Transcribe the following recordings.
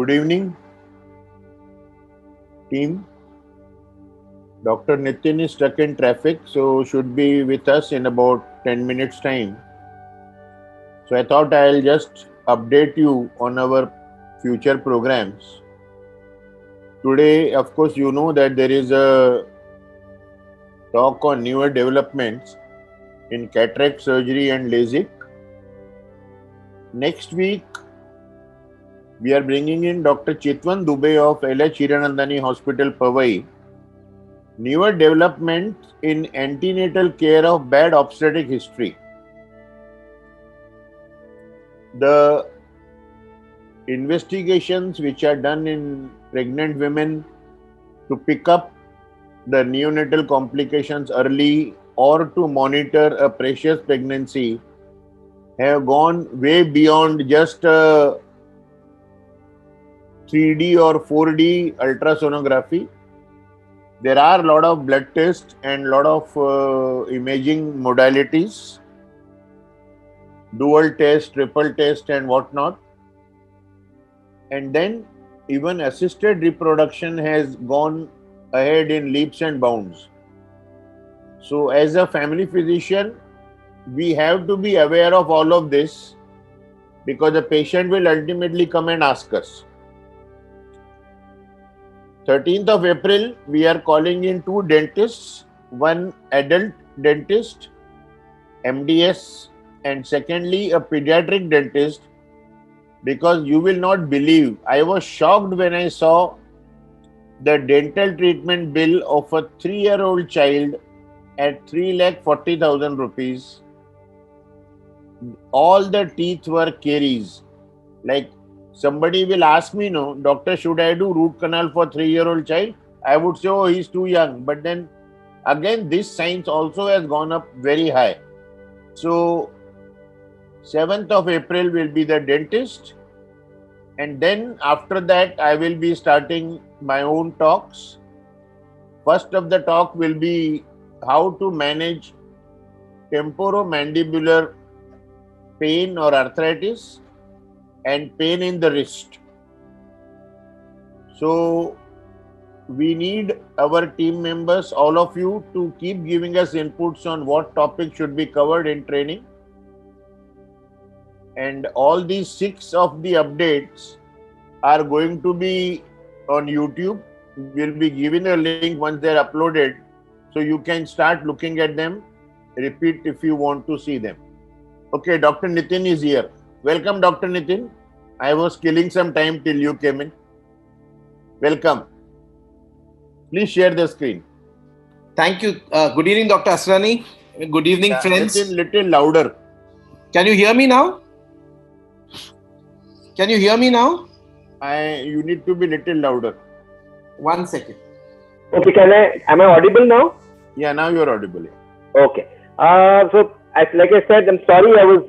Good evening, team. Dr. Nitin is stuck in traffic, so should be with us in about 10 minutes time. So I thought I'll just update you on our future programs. Today, of course, you know that there is a talk on newer developments in cataract surgery and LASIK. Next week, we are bringing in Dr. Chitwan Dubey of LH Hiranandani Hospital, Powai. Newer developments in antenatal care of bad obstetric history. The investigations which are done in pregnant women to pick up the neonatal complications early or to monitor a precious pregnancy have gone way beyond just 3D or 4D ultrasonography. There are a lot of blood tests and a lot of imaging modalities, dual test, triple test and whatnot. And then even assisted reproduction has gone ahead in leaps and bounds. So as a family physician, we have to be aware of all of this because the patient will ultimately come and ask us. 13th of April, we are calling in 2 dentists, one adult dentist, MDS, and secondly a pediatric dentist, because you will not believe, I was shocked when I saw the dental treatment bill of a 3-year-old child at 3,40,000 rupees. All the teeth were caries. Like somebody will ask me, no, doctor, should I do root canal for 3-year-old child? I would say, oh, he's too young. But then again, this science also has gone up very high. So 7th of April will be the dentist. And then after that, I will be starting my own talks. First of the talk will be how to manage temporomandibular pain or arthritis and pain in the wrist. So we need our team members, all of you, to keep giving us inputs on what topic should be covered in training. And all these 6 of the updates are going to be on YouTube. We'll be giving a link once they're uploaded, so you can start looking at them. Repeat if you want to see them. Okay, Dr. Nitin is here. Welcome, Dr. Nitin. I was killing some time till you came in. Welcome. Please share the screen. Thank you. Good evening, Dr. Asrani. Good evening, friends. Nitin, little louder. Can you hear me now? Can you hear me now? You need to be little louder. 1 second. Okay, am I audible now? Yeah, now you're audible. Okay. So, like I said, I'm sorry I was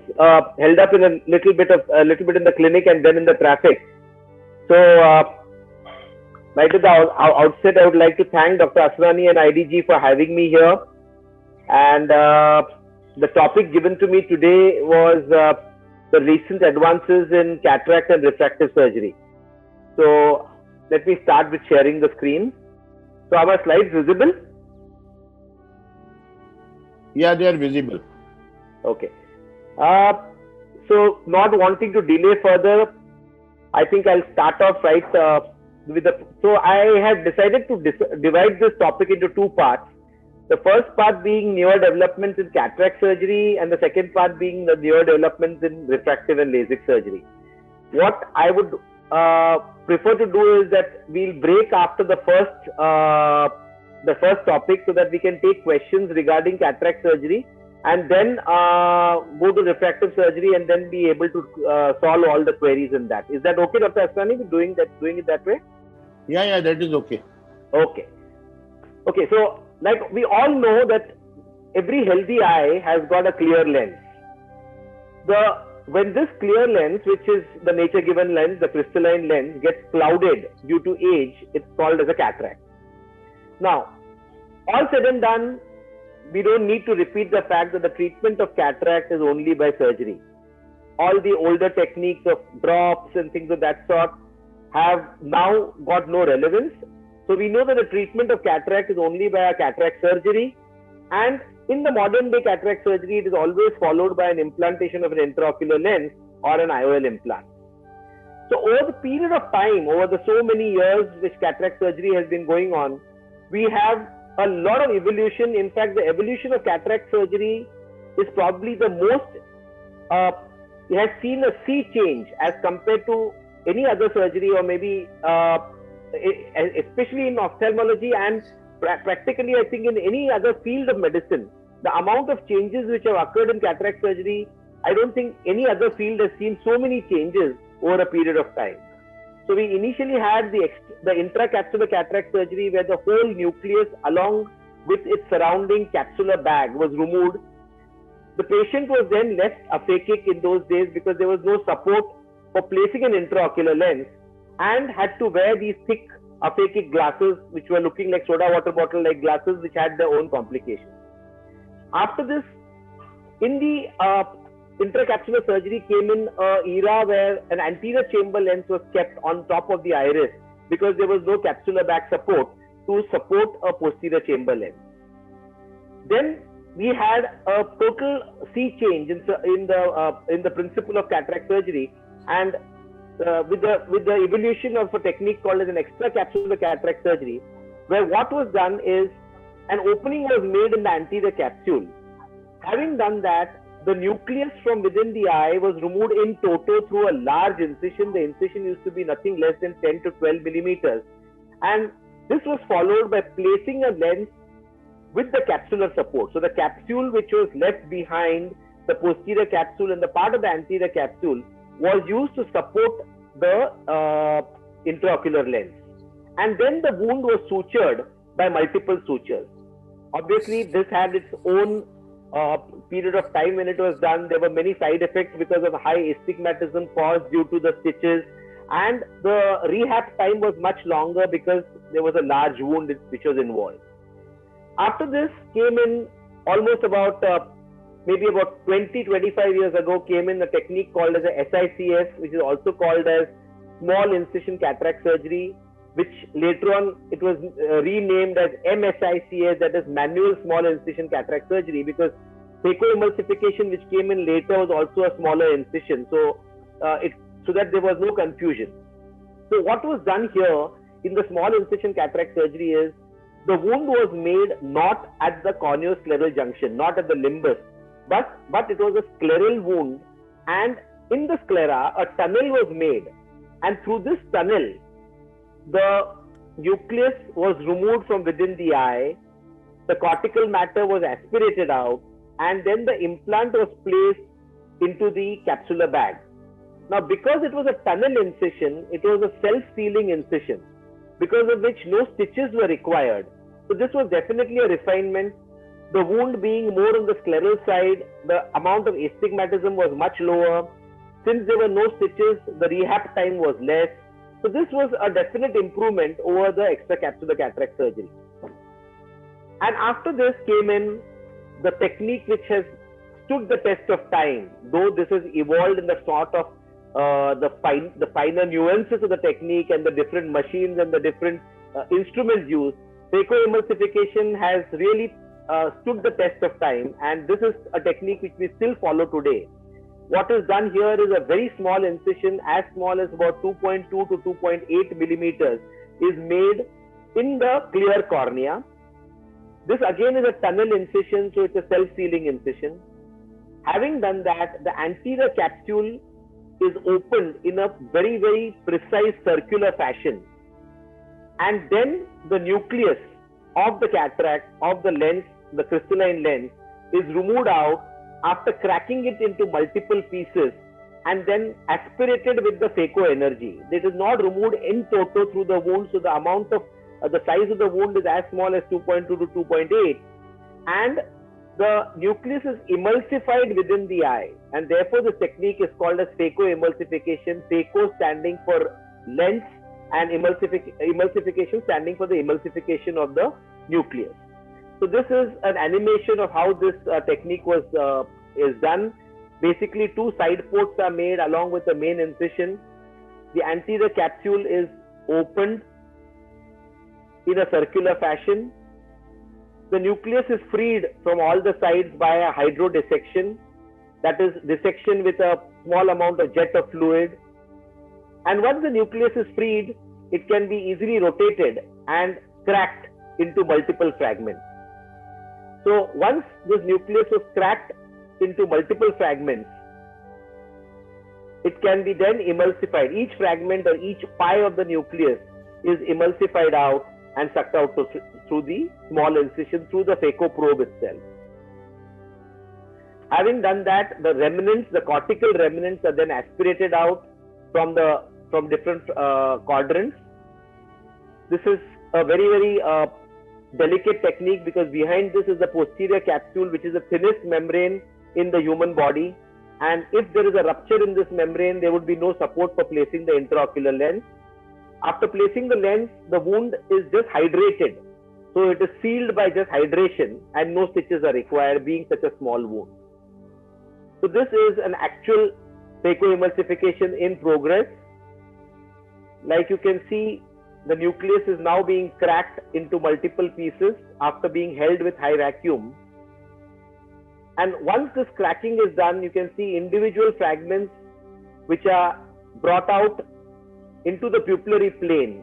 held up in a little bit in the clinic and then in the traffic. So, right at the outset, I would like to thank Dr. Asrani and IDG for having me here. And the topic given to me today was the recent advances in cataract and refractive surgery. So let me start with sharing the screen. So are my slides visible? Yeah, they are visible. Okay. So not wanting to delay further, I think I'll start off right with the. So I have decided to divide this topic into 2 parts. The first part being newer developments in cataract surgery, and the second part being the newer developments in refractive and LASIK surgery. What I would prefer to do is that we'll break after the first topic so that we can take questions regarding cataract surgery and then go to refractive surgery and then be able to solve all the queries in that. Is that okay, Dr. Asrani, doing it that way? Yeah, that is okay. Okay. So like we all know that every healthy eye has got a clear lens. When this clear lens, which is the nature given lens, the crystalline lens, gets clouded due to age, it's called as a cataract. Now, all said and done, we don't need to repeat the fact that the treatment of cataract is only by surgery. All the older techniques of drops and things of that sort have now got no relevance. So we know that the treatment of cataract is only by a cataract surgery, and in the modern day cataract surgery, it is always followed by an implantation of an intraocular lens or an IOL implant. So over the period of time, over the so many years which cataract surgery has been going on, we have a lot of evolution. In fact, the evolution of cataract surgery is probably the most, it has seen a sea change as compared to any other surgery, or maybe especially in ophthalmology and practically I think in any other field of medicine. The amount of changes which have occurred in cataract surgery, I don't think any other field has seen so many changes over a period of time. So we initially had the intracapsular cataract surgery, where the whole nucleus along with its surrounding capsular bag was removed. The patient was then left aphakic in those days because there was no support for placing an intraocular lens, and had to wear these thick aphakic glasses which were looking like soda water bottle like glasses, which had their own complications. After this, in the intracapsular surgery came in an era where an anterior chamber lens was kept on top of the iris because there was no capsular bag support to support a posterior chamber lens. Then we had a total sea change in the principle of cataract surgery, and with the evolution of a technique called as an extracapsular cataract surgery, where what was done is an opening was made in the anterior capsule. Having done that, the nucleus from within the eye was removed in toto through a large incision. The incision used to be nothing less than 10 to 12 millimeters, and this was followed by placing a lens with the capsular support. So the capsule which was left behind, the posterior capsule and the part of the anterior capsule, was used to support the intraocular lens, and then the wound was sutured by multiple sutures. Obviously, this had its own period of time when it was done. There were many side effects because of high astigmatism caused due to the stitches, and the rehab time was much longer because there was a large wound which was involved. After this came in almost about maybe about 20-25 years ago, came in a technique called as a SICS, which is also called as small incision cataract surgery, which later on it was renamed as MSICS, that is manual small incision cataract surgery, because phacoemulsification, which came in later, was also a smaller incision, so that there was no confusion. So what was done here in the small incision cataract surgery is the wound was made not at the corneoscleral junction, not at the limbus, but it was a scleral wound, and in the sclera a tunnel was made, and through this tunnel the nucleus was removed from within the eye, the cortical matter was aspirated out, and then the implant was placed into the capsular bag. Now, because it was a tunnel incision, it was a self-sealing incision, because of which no stitches were required. So this was definitely a refinement. The wound being more on the scleral side, the amount of astigmatism was much lower. Since there were no stitches, the rehab time was less. So this was a definite improvement over the extracapsular cataract surgery. And after this came in the technique which has stood the test of time, though this has evolved in the sort of the finer nuances of the technique and the different machines and the different instruments used. Phacoemulsification has really stood the test of time, and this is a technique which we still follow today. What is done here is a very small incision, as small as about 2.2 to 2.8 millimeters, is made in the clear cornea. This again is a tunnel incision, so it's a self-sealing incision. Having done that, the anterior capsule is opened in a very, very precise circular fashion. And then the nucleus of the cataract, of the lens, the crystalline lens, is removed out after cracking it into multiple pieces and then aspirated with the phaco energy. It is not removed in toto through the wound, so the amount of the size of the wound is as small as 2.2 to 2.8, and the nucleus is emulsified within the eye, and therefore this technique is called as phacoemulsification. Phaco standing for lens and emulsification standing for the emulsification of the nucleus. So this is an animation of how this technique is done. Basically, two side ports are made along with the main incision. the anterior capsule is opened in a circular fashion. The nucleus is freed from all the sides by a hydrodissection, that is dissection with a small amount of jet of fluid. And once the nucleus is freed, it can be easily rotated and cracked into multiple fragments. So once this nucleus is cracked into multiple fragments, it can be then emulsified. Each fragment or each pie of the nucleus is emulsified out and sucked out through the small incision through the phaco probe itself. Having done that, the remnants, the cortical remnants, are then aspirated out from different quadrants. This is a very delicate technique, because behind this is the posterior capsule, which is the thinnest membrane in the human body. And if there is a rupture in this membrane, there would be no support for placing the intraocular lens. After placing the lens, the wound is just hydrated. So it is sealed by just hydration, and no stitches are required, being such a small wound. So this is an actual phacoemulsification in progress. Like you can see, the nucleus is now being cracked into multiple pieces after being held with high vacuum. And once this cracking is done, you can see individual fragments which are brought out into the pupillary plane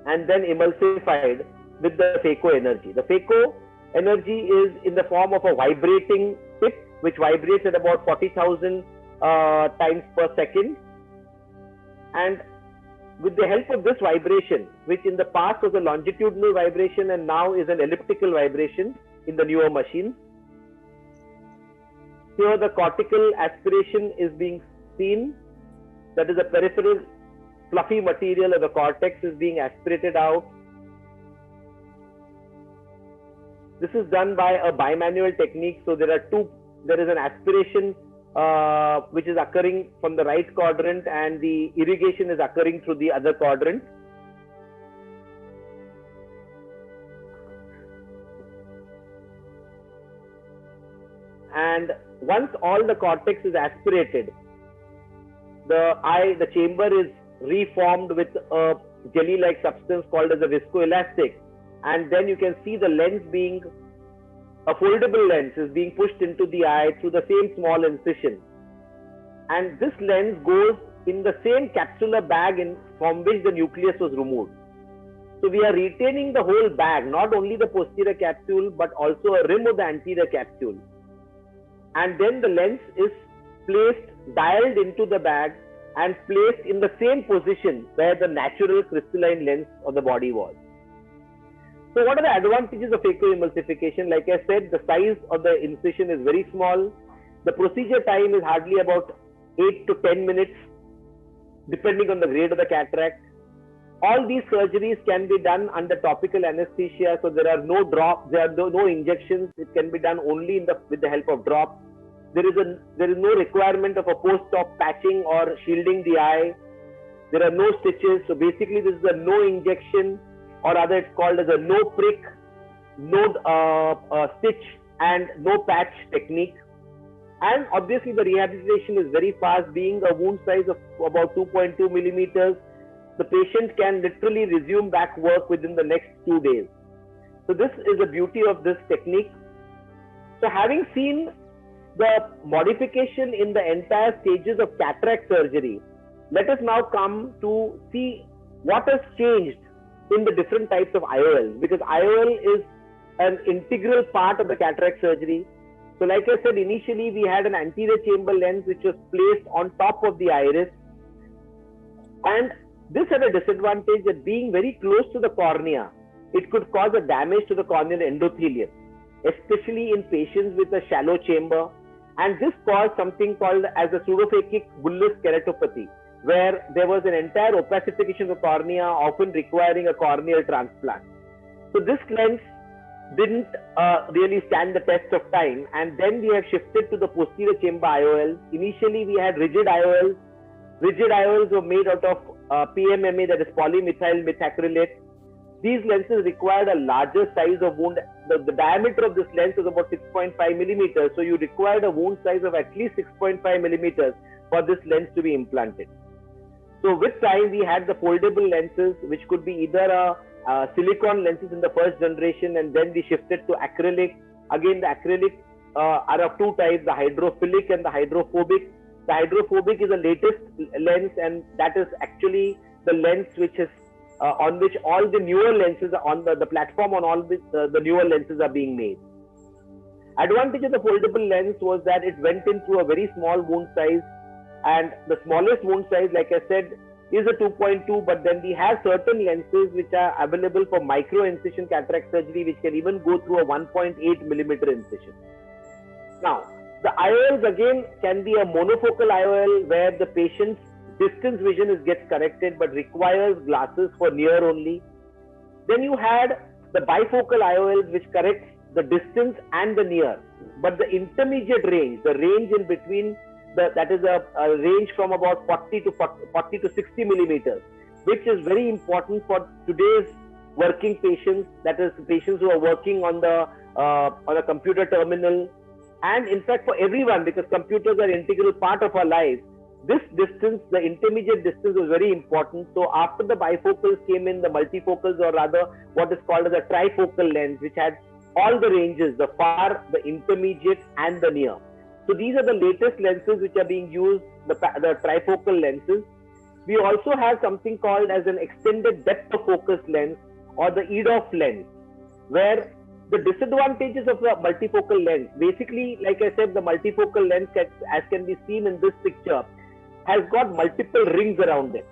and then emulsified with the phaco energy. The phaco energy is in the form of a vibrating tip which vibrates at about 40,000 times per second. And with the help of this vibration, which in the past was a longitudinal vibration and now is an elliptical vibration in the newer machines, here the cortical aspiration is being seen. That is, the peripheral fluffy material of the cortex is being aspirated out. This is done by a bimanual technique. So there is an aspiration which is occurring from the right quadrant, and the irrigation is occurring through the other quadrant. And once all the cortex is aspirated, the chamber is reformed with a jelly-like substance called as a viscoelastic, and then you can see the lens being a foldable lens is being pushed into the eye through the same small incision, and this lens goes in the same capsular bag from which the nucleus was removed. So we are retaining the whole bag, not only the posterior capsule but also a rim of the anterior capsule, and then the lens is dialed into the bag and placed in the same position where the natural crystalline lens of the body was. So what are the advantages of phacoemulsification? Like I said, the size of the incision is very small. The procedure time is hardly about 8 to 10 minutes, depending on the grade of the cataract. All these surgeries can be done under topical anesthesia, so there are no drops, there are no injections. It can be done only with the help of drops. There is no requirement of a post-op patching or shielding the eye. There are no stitches. So basically, this is a no injection, or rather it's called as a no prick, no stitch and no patch technique. And obviously the rehabilitation is very fast, being a wound size of about 2.2 millimeters. The patient can literally resume back work within the next 2 days. So this is the beauty of this technique. So having seen the modification in the entire stages of cataract surgery, let us now come to see what has changed in the different types of IOL, because IOL is an integral part of the cataract surgery. So like I said, initially we had an anterior chamber lens which was placed on top of the iris, and this had a disadvantage that being very close to the cornea, it could cause a damage to the corneal endothelium, especially in patients with a shallow chamber, and this caused something called as a pseudophakic bullous keratopathy, where there was an entire opacification of the cornea, often requiring a corneal transplant. So this lens didn't really stand the test of time, and then we have shifted to the posterior chamber IOL. Initially we had rigid IOLs. Rigid IOLs were made out of PMMA, that is polymethyl methacrylate. These lenses required a larger size of wound. The diameter of this lens was about 6.5 millimeters, so you required a wound size of at least 6.5 millimeters for this lens to be implanted. So with time, we had the foldable lenses, which could be either silicon lenses in the first generation, and then we shifted to acrylic. Again, the acrylic are of two types: the hydrophilic and the hydrophobic. The hydrophobic is the latest lens, and that is actually the lens which is on which all the newer lenses are on the platform on all the newer lenses are being made. Advantage of the foldable lens was that it went into a very small wound size, and the smallest wound size, like I said, is a 2.2, but then we have certain lenses which are available for micro incision cataract surgery, which can even go through a 1.8 millimeter incision. Now, the IOLs again can be a monofocal IOL where the patient's distance vision gets corrected but requires glasses for near only. Then you had the bifocal IOLs, which corrects the distance and the near, but the intermediate range, the range in between, that is a range from about 40 to 60 millimeters, which is very important for today's working patients, that is patients who are working on a computer terminal, and in fact for everyone, because computers are an integral part of our lives. This distance, the intermediate distance, was very important. So after the bifocals came in the multifocals, or rather what is called as a trifocal lens, which had all the ranges, the far, the intermediate and the near. So these are the latest lenses which are being used, the trifocal lenses. We also have something called as an extended depth of focus lens, or the EDOF lens, where the disadvantages of the multifocal lens, basically, like I said, the multifocal lens, as can be seen in this picture, has got multiple rings around it.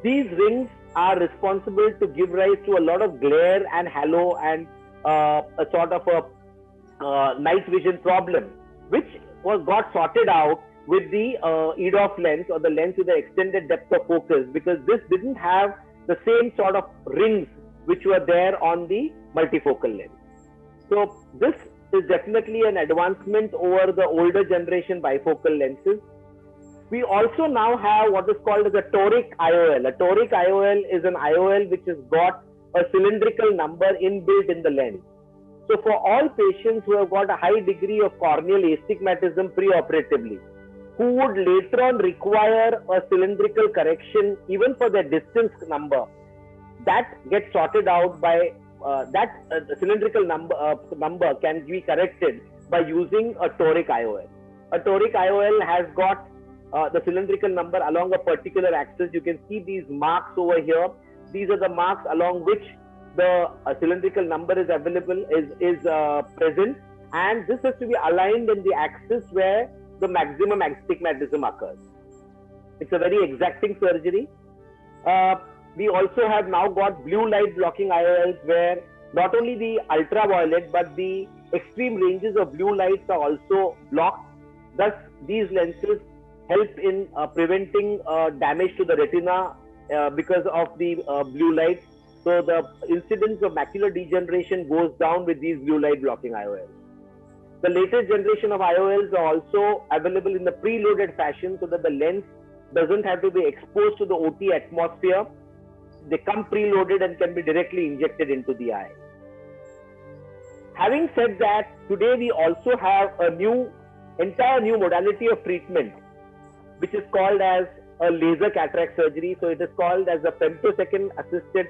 These rings are responsible to give rise to a lot of glare and halo and a sort of a night vision problem, which got sorted out with the EDOF lens, or the lens with the extended depth of focus, because this didn't have the same sort of rings which were there on the multifocal lens. So this is definitely an advancement over the older generation bifocal lenses. We also now have what is called as a toric IOL. A toric IOL is an IOL which has got a cylindrical number inbuilt in the lens. So for all patients who have got a high degree of corneal astigmatism preoperatively, who would later on require a cylindrical correction even for their distance number, that gets sorted out by the cylindrical number can be corrected by using a toric IOL. A toric IOL has got the cylindrical number along a particular axis. You can see these marks over here. These are the marks along which the cylindrical number is available, is present, and this has to be aligned in the axis where the maximum astigmatism occurs. It's a very exacting surgery. We also have now got blue light blocking IOLs, where not only the ultraviolet but the extreme ranges of blue lights are also blocked. Thus, these lenses help in preventing damage to the retina because of the blue light. So the incidence of macular degeneration goes down with these blue light blocking IOLs. The latest generation of IOLs are also available in the preloaded fashion, so that the lens doesn't have to be exposed to the OT atmosphere. They come preloaded and can be directly injected into the eye. Having said that, today we also have a entire new modality of treatment, which is called as a laser cataract surgery. So it is called as a femtosecond assisted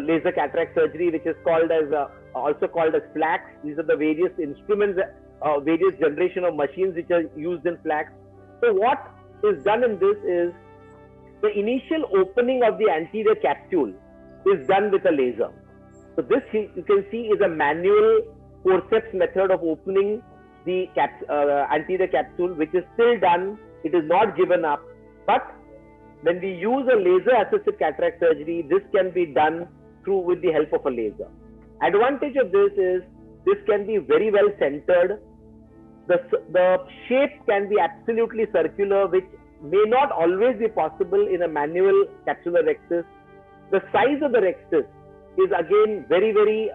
laser cataract surgery, which is called as also called as FLACS. These are the various instruments, various generation of machines which are used in FLACS. So what is done in this is the initial opening of the anterior capsule is done with a laser. So this, you can see, is a manual forceps method of opening the anterior capsule, which is still done. It is not given up. But when we use a laser assisted cataract surgery, this can be done with the help of a laser. Advantage of this is this can be very well centered. The shape can be absolutely circular, which may not always be possible in a manual capsular rhexis. The size of the rhexis is again very, very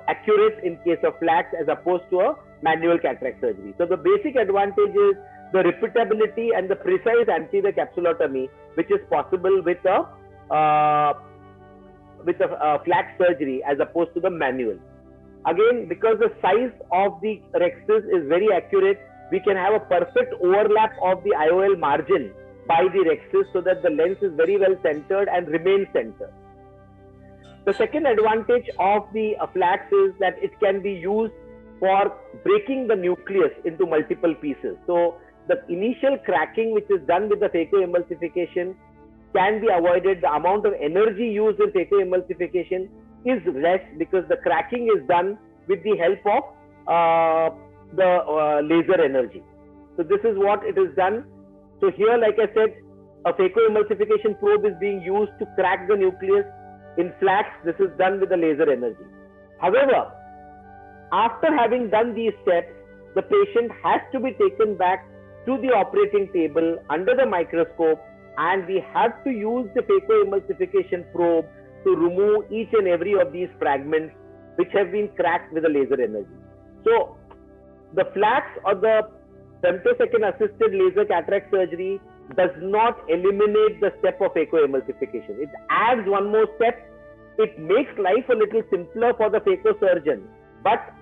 accurate in case of FLACS as opposed to a manual cataract surgery. So the basic advantage is the repeatability and the precise anterior capsulotomy, which is possible with a FLACS surgery as opposed to the manual. Again, because the size of the rhexis is very accurate, we can have a perfect overlap of the IOL margin by the rhexis so that the lens is very well centered and remains centered. The second advantage of the flax is that it can be used for breaking the nucleus into multiple pieces. So the initial cracking which is done with the phacoemulsification can be avoided. The amount of energy used in phacoemulsification is less because the cracking is done with the help of the laser energy. So this is what it is done. So here, like I said, a phacoemulsification probe is being used to crack the nucleus. In flax, this is done with the laser energy. However, after having done these steps, the patient has to be taken back to the operating table under the microscope, and we have to use the phacoemulsification probe to remove each and every of these fragments which have been cracked with the laser energy. So the flax or the femtosecond assisted laser cataract surgery does not eliminate the step of phacoemulsification. It adds one more step. It makes life a little simpler for the phaco surgeon, but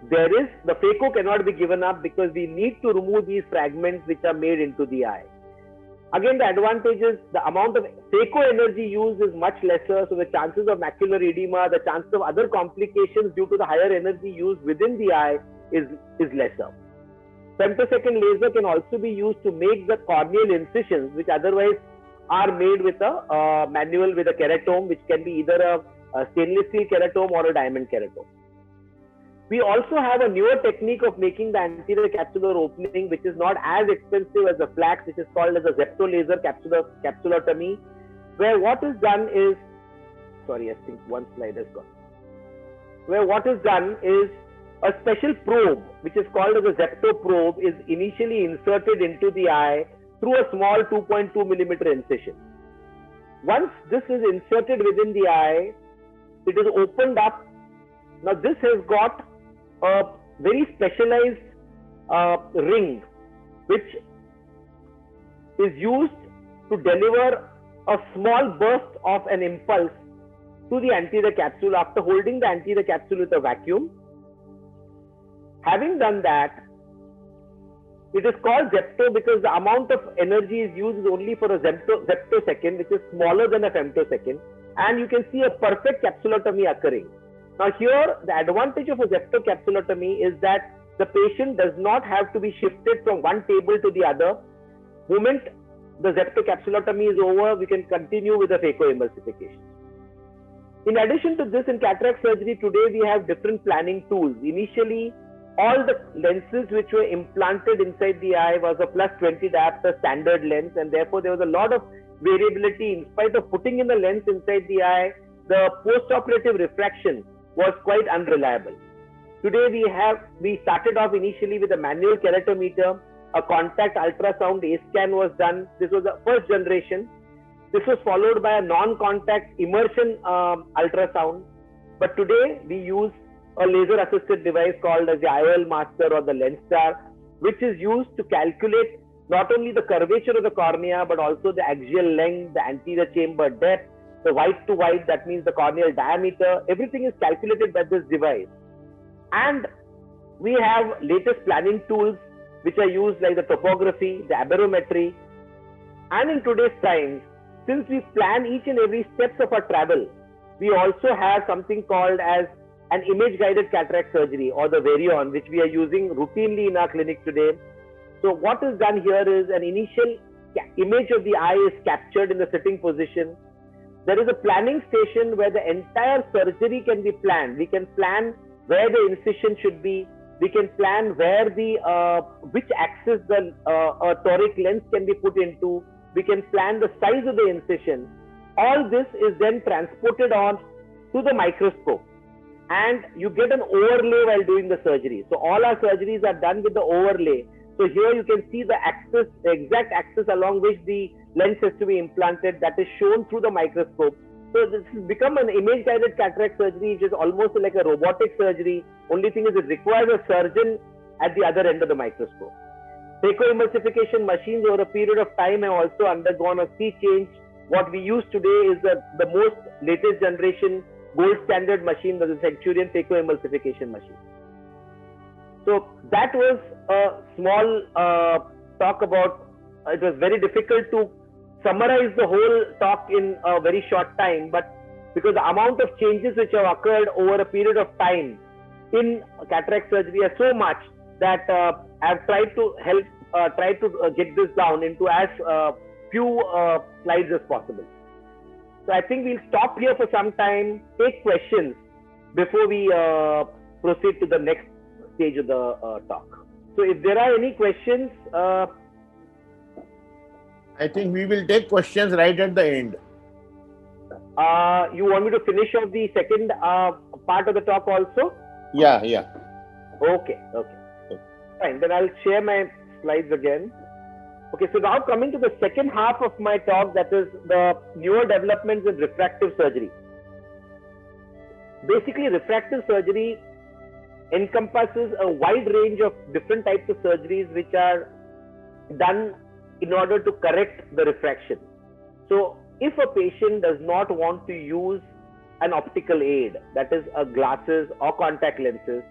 the phaco cannot be given up because we need to remove these fragments which are made into the eye. Again, the advantage is the amount of phaco energy used is much lesser, so the chances of macular edema, the chances of other complications due to the higher energy used within the eye is lesser. Femtosecond laser can also be used to make the corneal incisions which otherwise are made with a manual with a keratome, which can be either a stainless steel keratome or a diamond keratome. We also have a newer technique of making the anterior capsular opening, which is not as expensive as the flax, which is called as a Zepto laser capsulotomy, where what is done is, sorry, I think one slide has gone, where what is done is a special probe, which is called as a Zepto probe, is initially inserted into the eye through a small 2.2 millimeter incision. Once this is inserted within the eye, it is opened up. Now this has got a very specialized ring which is used to deliver a small burst of an impulse to the anterior capsule after holding the anterior capsule with a vacuum. Having done that, it is called Zepto because the amount of energy is used is only for a zeptosecond, which is smaller than a femtosecond, and you can see a perfect capsulotomy occurring. Now here, the advantage of a Zepto capsulotomy is that the patient does not have to be shifted from one table to the other. The moment the Zepto capsulotomy is over, we can continue with the phacoemulsification. In addition to this, in cataract surgery today, we have different planning tools. Initially, all the lenses which were implanted inside the eye was a plus 20 diopter standard lens, and therefore there was a lot of variability. In spite of putting in the lens inside the eye, the post-operative refraction was quite unreliable. Today we started off initially with a manual keratometer, a contact ultrasound A-scan was done. This was the first generation. This was followed by a non-contact immersion ultrasound. But today we use a laser assisted device called as the IOL Master or the LensStar, which is used to calculate not only the curvature of the cornea but also the axial length, the anterior chamber depth, the white to white, that means the corneal diameter. Everything is calculated by this device. And we have latest planning tools which are used like the topography, the aberrometry. And in today's times, since we plan each and every steps of our travel, we also have something called as an image-guided cataract surgery or the Varion, which we are using routinely in our clinic today. So what is done here is an initial image of the eye is captured in the sitting position. There is a planning station where the entire surgery can be planned. We can plan where the incision should be. We can plan where which axis the toric lens can be put into. We can plan the size of the incision. All this is then transported on to the microscope, and you get an overlay while doing the surgery. So all our surgeries are done with the overlay. So here you can see the axis, the exact axis along which the lens has to be implanted, that is shown through the microscope. So this has become an image-guided cataract surgery, which is almost like a robotic surgery. Only thing is it requires a surgeon at the other end of the microscope. Phacoemulsification machines over a period of time have also undergone a sea change. What we use today is the most latest generation gold standard machine, the Centurion phacoemulsification machine. So that was a small talk about very difficult to summarize the whole talk in a very short time, but because the amount of changes which have occurred over a period of time in cataract surgery are so much that I've tried to get this down into as few slides as possible. So I think we'll stop here for some time, take questions before we proceed to the next stage of the talk. So if there are any questions, I think we will take questions right at the end. you want me to finish off the second part of the talk also? Yeah. Okay. Fine. Then I'll share my slides again. Okay, so now coming to the second half of my talk, that is the newer developments in refractive surgery. Basically, refractive surgery encompasses a wide range of different types of surgeries which are done in order to correct the refraction. So, if a patient does not want to use an optical aid, that is glasses or contact lenses,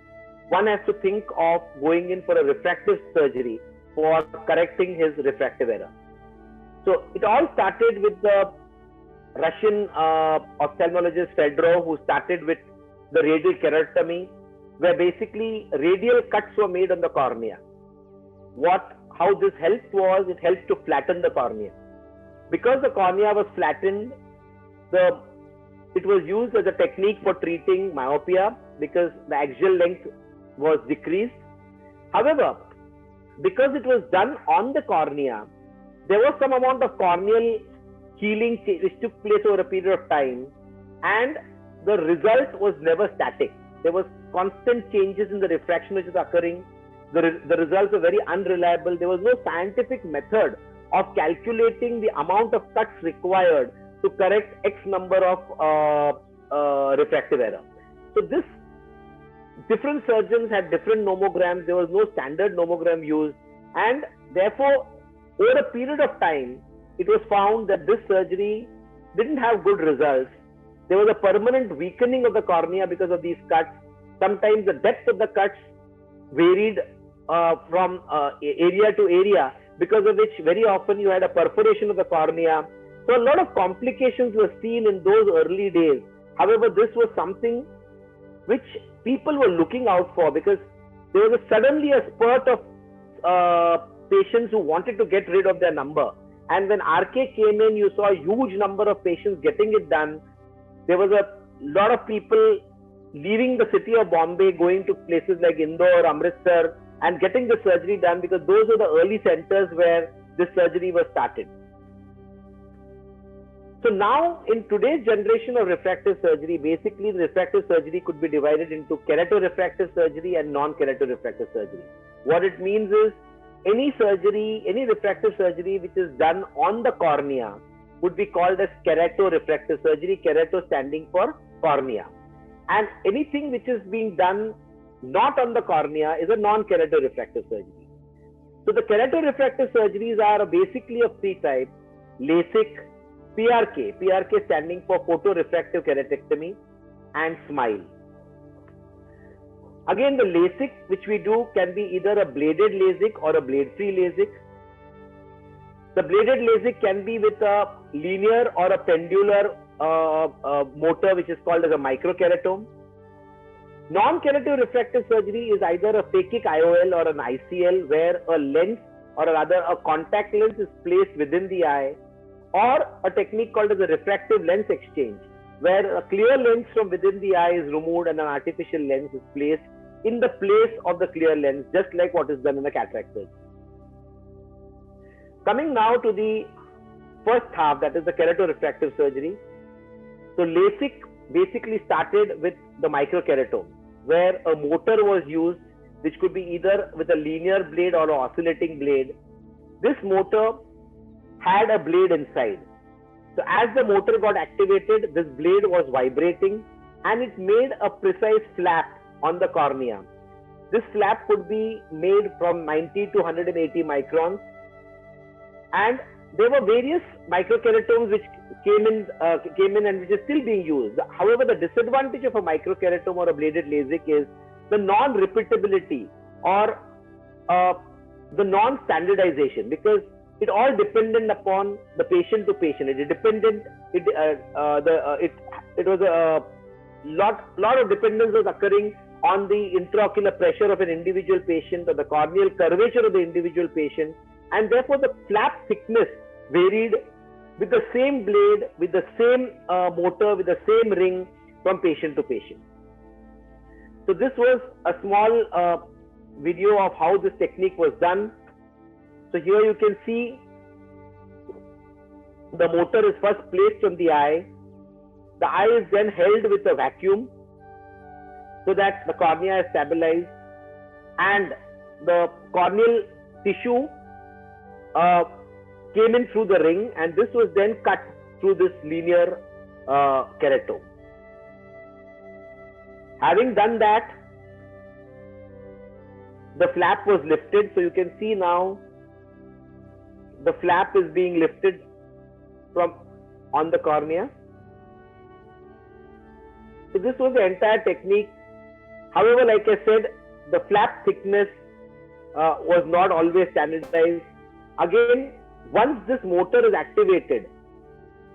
one has to think of going in for a refractive surgery for correcting his refractive error. So it all started with the Russian ophthalmologist Fedorov, who started with the radial keratotomy, where basically radial cuts were made on the cornea. How this helped was, it helped to flatten the cornea. Because the cornea was flattened, it was used as a technique for treating myopia because the axial length was decreased. However, because it was done on the cornea, there was some amount of corneal healing which took place over a period of time, and the result was never static. There was constant changes in the refraction which is occurring. The results were very unreliable. There was no scientific method of calculating the amount of cuts required to correct X number of refractive error. So different surgeons had different nomograms. There was no standard nomogram used, and therefore over a period of time it was found that this surgery didn't have good results. There was a permanent weakening of the cornea because of these cuts. Sometimes the depth of the cuts varied from area to area, because of which very often you had a perforation of the cornea. So a lot of complications were seen in those early days. However, this was something which people were looking out for, because there was suddenly a spurt of patients who wanted to get rid of their number. And when RK came in, you saw a huge number of patients getting it done. There was a lot of people leaving the city of Bombay, going to places like Indore, Amritsar, and getting the surgery done, because those were the early centers where this surgery was started. So now, in today's generation of refractive surgery, basically the refractive surgery could be divided into keratorefractive surgery and non-keratorefractive surgery. What it means is, any refractive surgery which is done on the cornea would be called as keratorefractive surgery, kerato standing for cornea. And anything which is being done not on the cornea is a non-keratorefractive surgery. So the keratorefractive surgeries are basically of three types: LASIK, PRK standing for photorefractive keratectomy, and SMILE. Again, the LASIK which we do can be either a bladed LASIK or a blade-free LASIK. The bladed LASIK can be with a linear or a pendular motor, which is called as a microkeratome. Non-keratorefractive surgery is either a phakic IOL or an ICL, where a lens, or rather a contact lens, is placed within the eye, or a technique called as a refractive lens exchange, where a clear lens from within the eye is removed and an artificial lens is placed in the place of the clear lens, just like what is done in the cataract surgery. Coming now to the first half, that is the keratorefractive surgery. So LASIK basically started with the microkeratome, where a motor was used, which could be either with a linear blade or an oscillating blade. This motor had a blade inside. So as the motor got activated, this blade was vibrating and it made a precise flap on the cornea. This flap could be made from 90 to 180 microns, and there were various microkeratomes which came in and which is still being used. However, the disadvantage of a microkeratome or a bladed LASIK is the non-repeatability or the non-standardization, because it all depended upon the patient to patient. It dependent. It was a lot of dependence was occurring on the intraocular pressure of an individual patient or the corneal curvature of the individual patient, and therefore the flap thickness varied with the same blade, with the same motor, with the same ring from patient to patient. So this was a small video of how this technique was done. So here you can see the motor is first placed on the eye. The eye is then held with a vacuum so that the cornea is stabilized, and the corneal tissue came in through the ring, and this was then cut through this linear keratome. Having done that, the flap was lifted. So you can see now the flap is being lifted from on the cornea. So this was the entire technique. However, like I said, the flap thickness was not always standardized. Again, once this motor is activated,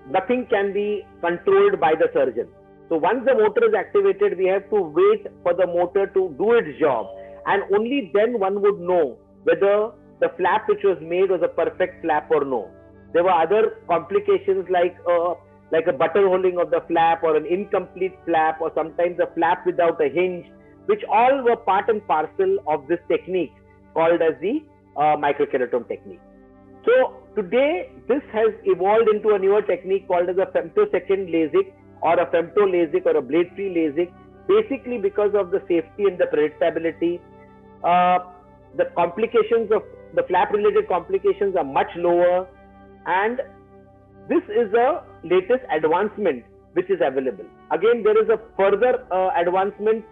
nothing can be controlled by the surgeon. So once the motor is activated, we have to wait for the motor to do its job, and only then one would know whether the flap which was made was a perfect flap or no. There were other complications like a buttonholing of the flap, or an incomplete flap, or sometimes a flap without a hinge, which all were part and parcel of this technique called as the microkeratome technique. So today this has evolved into a newer technique called as a femtosecond LASIK, or a femto LASIK, or a blade-free LASIK, basically because of the safety and the predictability. The complications of the flap-related complications are much lower, and this is the latest advancement which is available. Again, there is a further advancement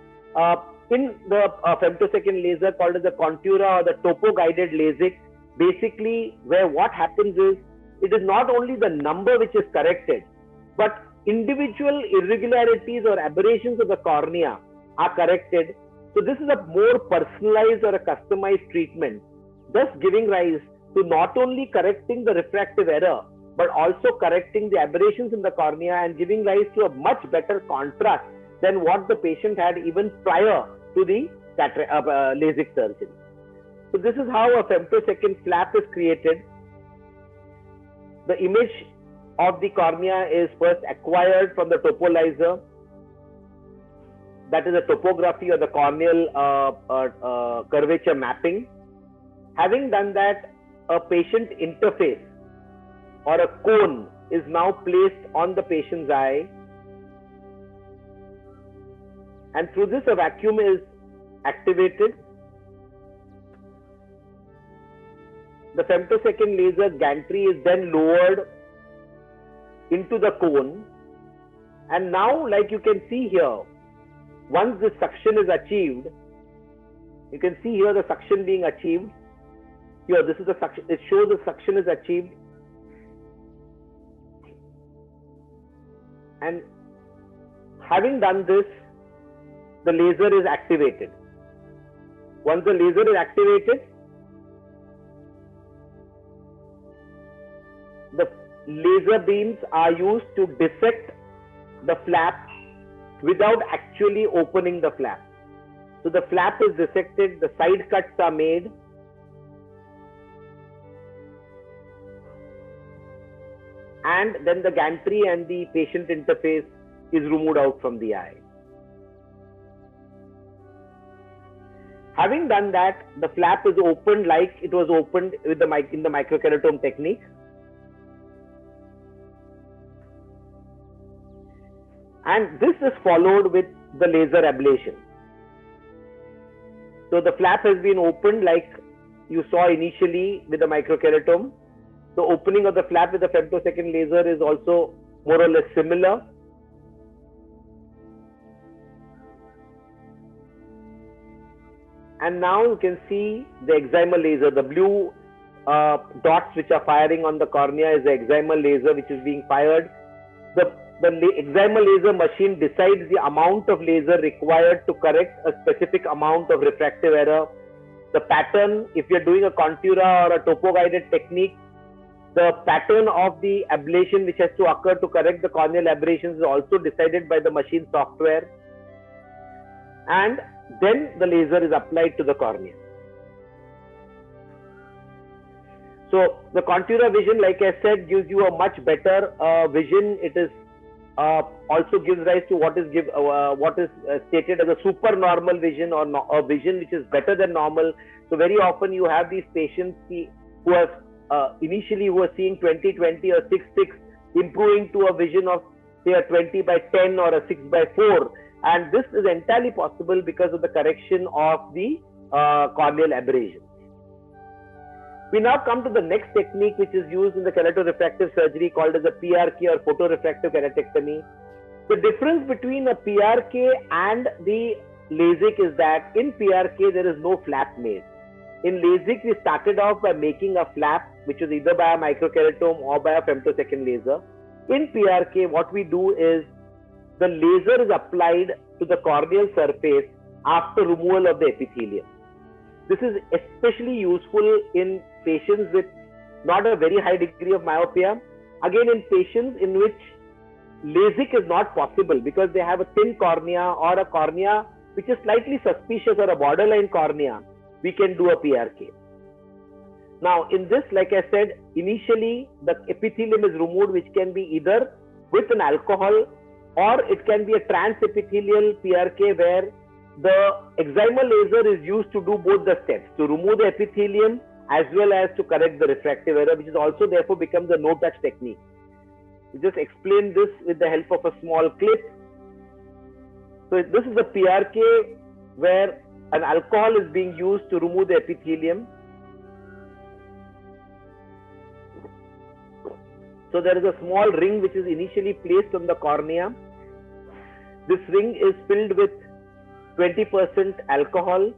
in the femtosecond laser called as the Contura, or the topo-guided LASIK, basically where what happens is, it is not only the number which is corrected, but individual irregularities or aberrations of the cornea are corrected. So this is a more personalized or a customized treatment, thus giving rise to not only correcting the refractive error, but also correcting the aberrations in the cornea and giving rise to a much better contrast than what the patient had even prior to the LASIK surgery. So this is how a femtosecond flap is created. The image of the cornea is first acquired from the topolyzer. That is a topography or the corneal curvature mapping. Having done that, a patient interface or a cone is now placed on the patient's eye, and through this a vacuum is activated. The femtosecond laser gantry is then lowered into the cone, and now, like you can see here, once this suction is achieved, you can see here the suction being achieved. Here, this is the suction. It shows the suction is achieved, and having done this, the laser is activated. Once the laser is activated, the laser beams are used to dissect the flap without actually opening the flap. So the flap is dissected, the side cuts are made, and then the gantry and the patient interface is removed out from the eye. Having done that, the flap is opened like it was opened with in the microkeratome technique. And this is followed with the laser ablation. So the flap has been opened like you saw initially with the microkeratome. The opening of the flap with the femtosecond laser is also more or less similar. And now you can see the excimer laser. The blue dots which are firing on the cornea is the excimer laser which is being fired. The excimer laser machine decides the amount of laser required to correct a specific amount of refractive error. The pattern, if you're doing a Contura or a topo-guided technique, The pattern of the ablation which has to occur to correct the corneal aberrations is also decided by the machine software. And then the laser is applied to the cornea. So the Contura Vision, like I said, gives you a much better vision. It is also gives rise to what is stated as a supernormal vision, or a vision which is better than normal. So very often you have these patients who have initially who are seeing 20/20 or 6/6, improving to a vision of say a 20/10 or a 6/4, and this is entirely possible because of the correction of the corneal aberration. We now come to the next technique which is used in the chelatorefractive surgery called as a PRK or photorefractive keratectomy. The difference between a PRK and the LASIK is that in PRK there is no flap made. In LASIK we started off by making a flap which is either by a microkeratome or by a femtosecond laser. In PRK what we do is the laser is applied to the corneal surface after removal of the epithelium. This is especially useful in patients with not a very high degree of myopia. Again, in patients in which LASIK is not possible because they have a thin cornea or a cornea which is slightly suspicious or a borderline cornea, we can do a PRK. Now, in this, like I said, initially the epithelium is removed, which can be either with an alcohol or it can be a transepithelial PRK where the excimer laser is used to do both the steps, to remove the epithelium as well as to correct the refractive error, which is also therefore becomes a no-touch technique. We just explain this with the help of a small clip. So this is a PRK where an alcohol is being used to remove the epithelium. So there is a small ring which is initially placed on the cornea. This ring is filled with 20% alcohol.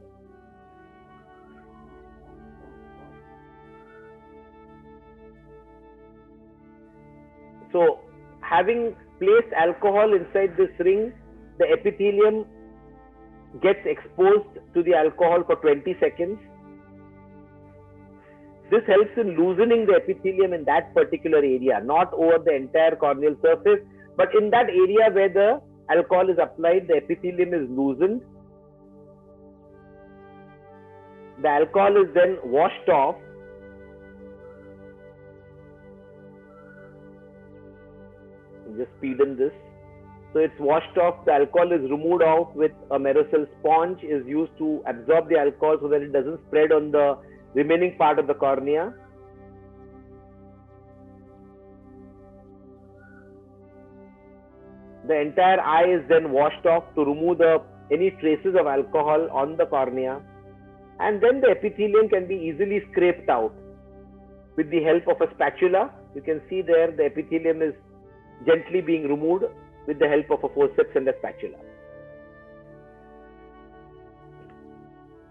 So having placed alcohol inside this ring, the epithelium gets exposed to the alcohol for 20 seconds. This helps in loosening the epithelium in that particular area, not over the entire corneal surface, but in that area where the alcohol is applied, the epithelium is loosened. The alcohol is then washed off. Just speed in this. So it's washed off, the alcohol is removed out with a Merocell sponge, is used to absorb the alcohol so that it doesn't spread on the remaining part of the cornea. The entire eye is then washed off to remove any traces of alcohol on the cornea, and then the epithelium can be easily scraped out with the help of a spatula. You can see there the epithelium is gently being removed with the help of a forceps and a spatula.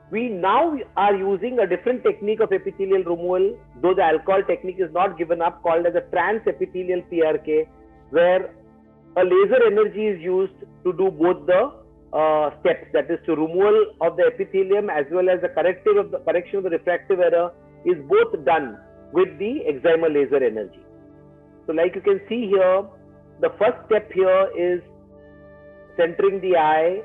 We now are using a different technique of epithelial removal, though the alcohol technique is not given up, called as a transepithelial PRK, where a laser energy is used to do both the steps, that is to removal of the epithelium as well as the correction of the refractive error is both done with the excimer laser energy. So like you can see here, the first step here is centering the eye,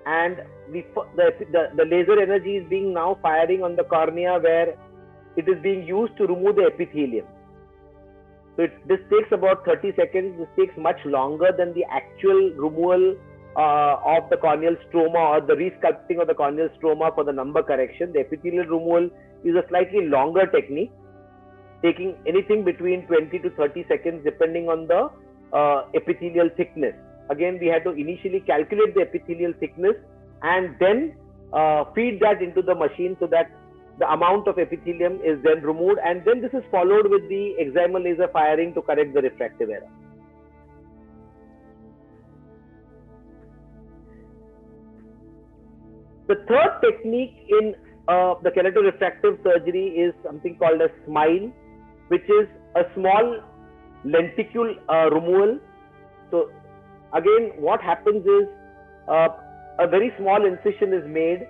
and the laser energy is being now firing on the cornea where it is being used to remove the epithelium. So this takes about 30 seconds. This takes much longer than the actual removal of the corneal stroma or the resculpting of the corneal stroma for the number correction. The epithelial removal is a slightly longer technique, taking anything between 20 to 30 seconds depending on the epithelial thickness. Again, we had to initially calculate the epithelial thickness and then feed that into the machine so that the amount of epithelium is then removed, and then this is followed with the excimer laser firing to correct the refractive error. The third technique in the chelatorefractive surgery is something called a SMILE, which is a small lenticule removal. So again, what happens is a very small incision is made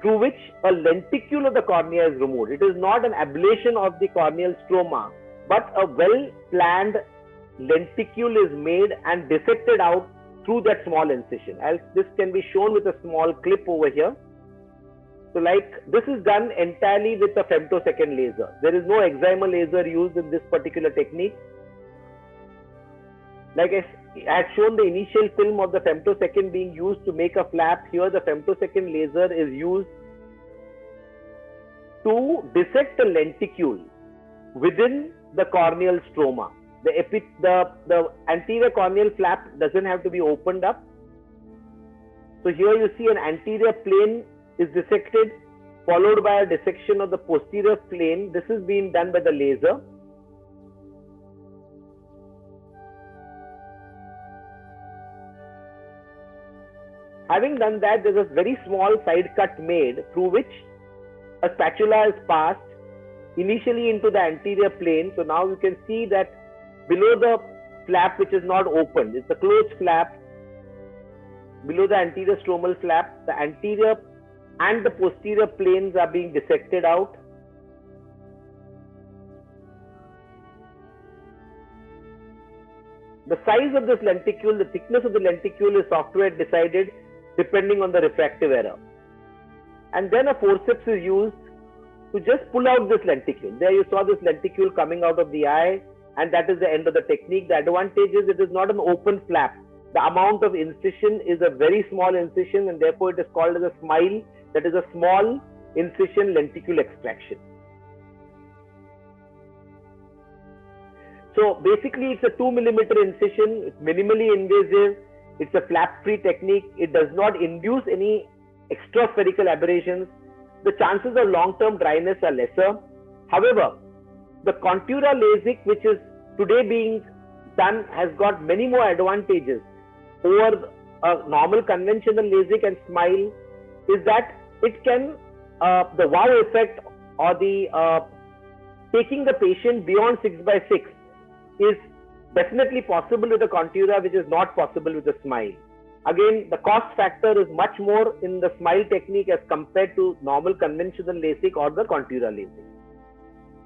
through which a lenticule of the cornea is removed. It is not an ablation of the corneal stroma, but a well-planned lenticule is made and dissected out through that small incision. This can be shown with a small clip over here. So like this is done entirely with a femtosecond laser. There is no excimer laser used in this particular technique. Like I had shown the initial film of the femtosecond being used to make a flap. Here the femtosecond laser is used to dissect the lenticule within the corneal stroma. The anterior corneal flap doesn't have to be opened up. So here you see an anterior plane is dissected, followed by a dissection of the posterior plane. This is being done by the laser. Having done that, there is a very small side cut made through which a spatula is passed initially into the anterior plane. So now you can see that below the flap, which is not opened, it's a closed flap. Below the anterior stromal flap, the anterior and the posterior planes are being dissected out. The size of this lenticule, the thickness of the lenticule is software decided depending on the refractive error. And then a forceps is used to just pull out this lenticule. There you saw this lenticule coming out of the eye, and that is the end of the technique. The advantage is it is not an open flap. The amount of incision is a very small incision, and therefore it is called as a SMILE, that is a small incision lenticule extraction. So basically it's a 2 millimeter incision, it's minimally invasive, it's a flap-free technique, it does not induce any extraspherical aberrations. The chances of long-term dryness are lesser. However, the Contura LASIK, which is today being done, has got many more advantages over a normal conventional LASIK and SMILE, is that it can, the wow effect or the taking the patient beyond 6x6 is definitely possible with the Contura, which is not possible with the SMILE. Again, the cost factor is much more in the SMILE technique as compared to normal conventional LASIK or the Contura LASIK.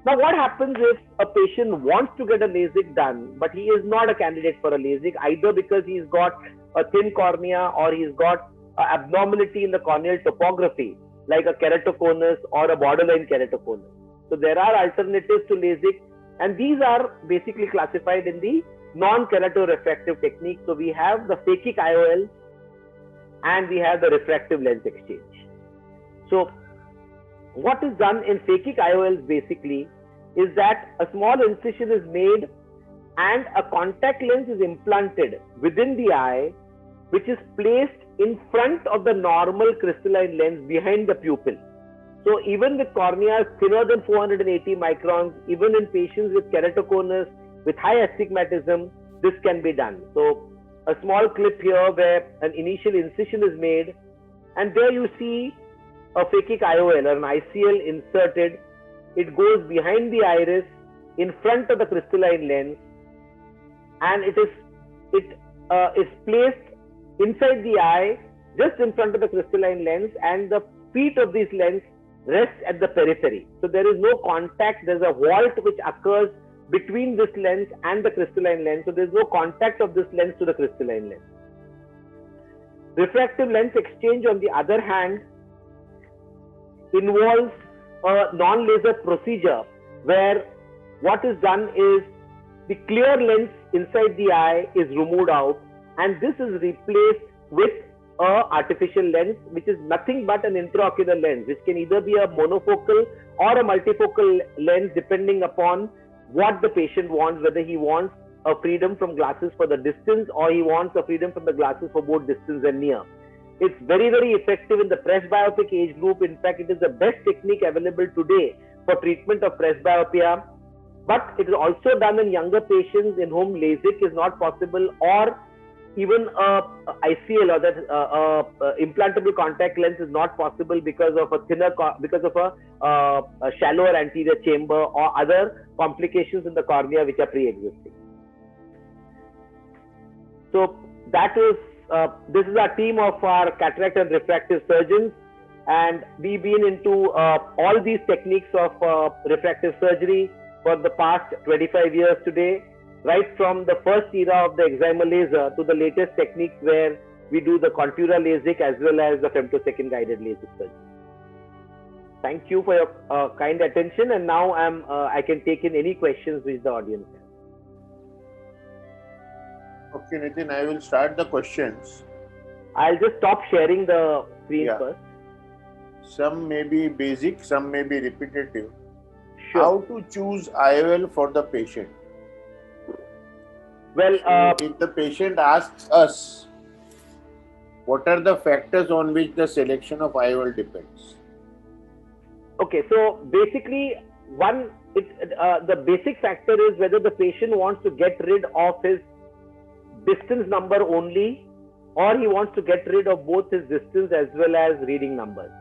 Now, what happens if a patient wants to get a LASIK done, but he is not a candidate for a LASIK, either because he's got a thin cornea or he's got an abnormality in the corneal topography, like a keratoconus or a borderline keratoconus. So there are alternatives to LASIK, and these are basically classified in the non-keratorefractive technique. So we have the phakic IOL and we have the refractive lens exchange. So what is done in phakic IOLs basically is that a small incision is made and a contact lens is implanted within the eye, which is placed in front of the normal crystalline lens behind the pupil. So even with corneas thinner than 480 microns, even in patients with keratoconus, with high astigmatism, this can be done. So a small clip here where an initial incision is made, and there you see a phakic IOL or an ICL inserted. It goes behind the iris in front of the crystalline lens, and it is placed inside the eye, just in front of the crystalline lens, and the feet of this lens rest at the periphery. So there is no contact. There's a vault which occurs between this lens and the crystalline lens. So there's no contact of this lens to the crystalline lens. Refractive lens exchange, on the other hand, involves a non-laser procedure where what is done is the clear lens inside the eye is removed out, and this is replaced with a artificial lens, which is nothing but an intraocular lens, which can either be a monofocal or a multifocal lens depending upon what the patient wants, whether he wants a freedom from glasses for the distance or he wants a freedom from the glasses for both distance and near. It's very, very effective in the presbyopic age group. In fact, it is the best technique available today for treatment of presbyopia, but it is also done in younger patients in whom LASIK is not possible, or even ICL or that implantable contact lens is not possible because of a shallower anterior chamber or other complications in the cornea which are pre-existing. So that is this is our team of our cataract and refractive surgeons, and we've been into all these techniques of refractive surgery for the past 25 years today, right from the first era of the excimer laser to the latest techniques where we do the Contura LASIK as well as the femtosecond guided LASIK surgery. Thank you for your kind attention, and now I can take in any questions which the audience has. Okay, Nitin, I will start the questions. I'll just stop sharing the screen first. Some may be basic, some may be repetitive. Sure. How to choose IOL for the patient? Well, if the patient asks us, what are the factors on which the selection of IOL depends? Okay, so basically, the basic factor is whether the patient wants to get rid of his distance number only, or he wants to get rid of both his distance as well as reading numbers.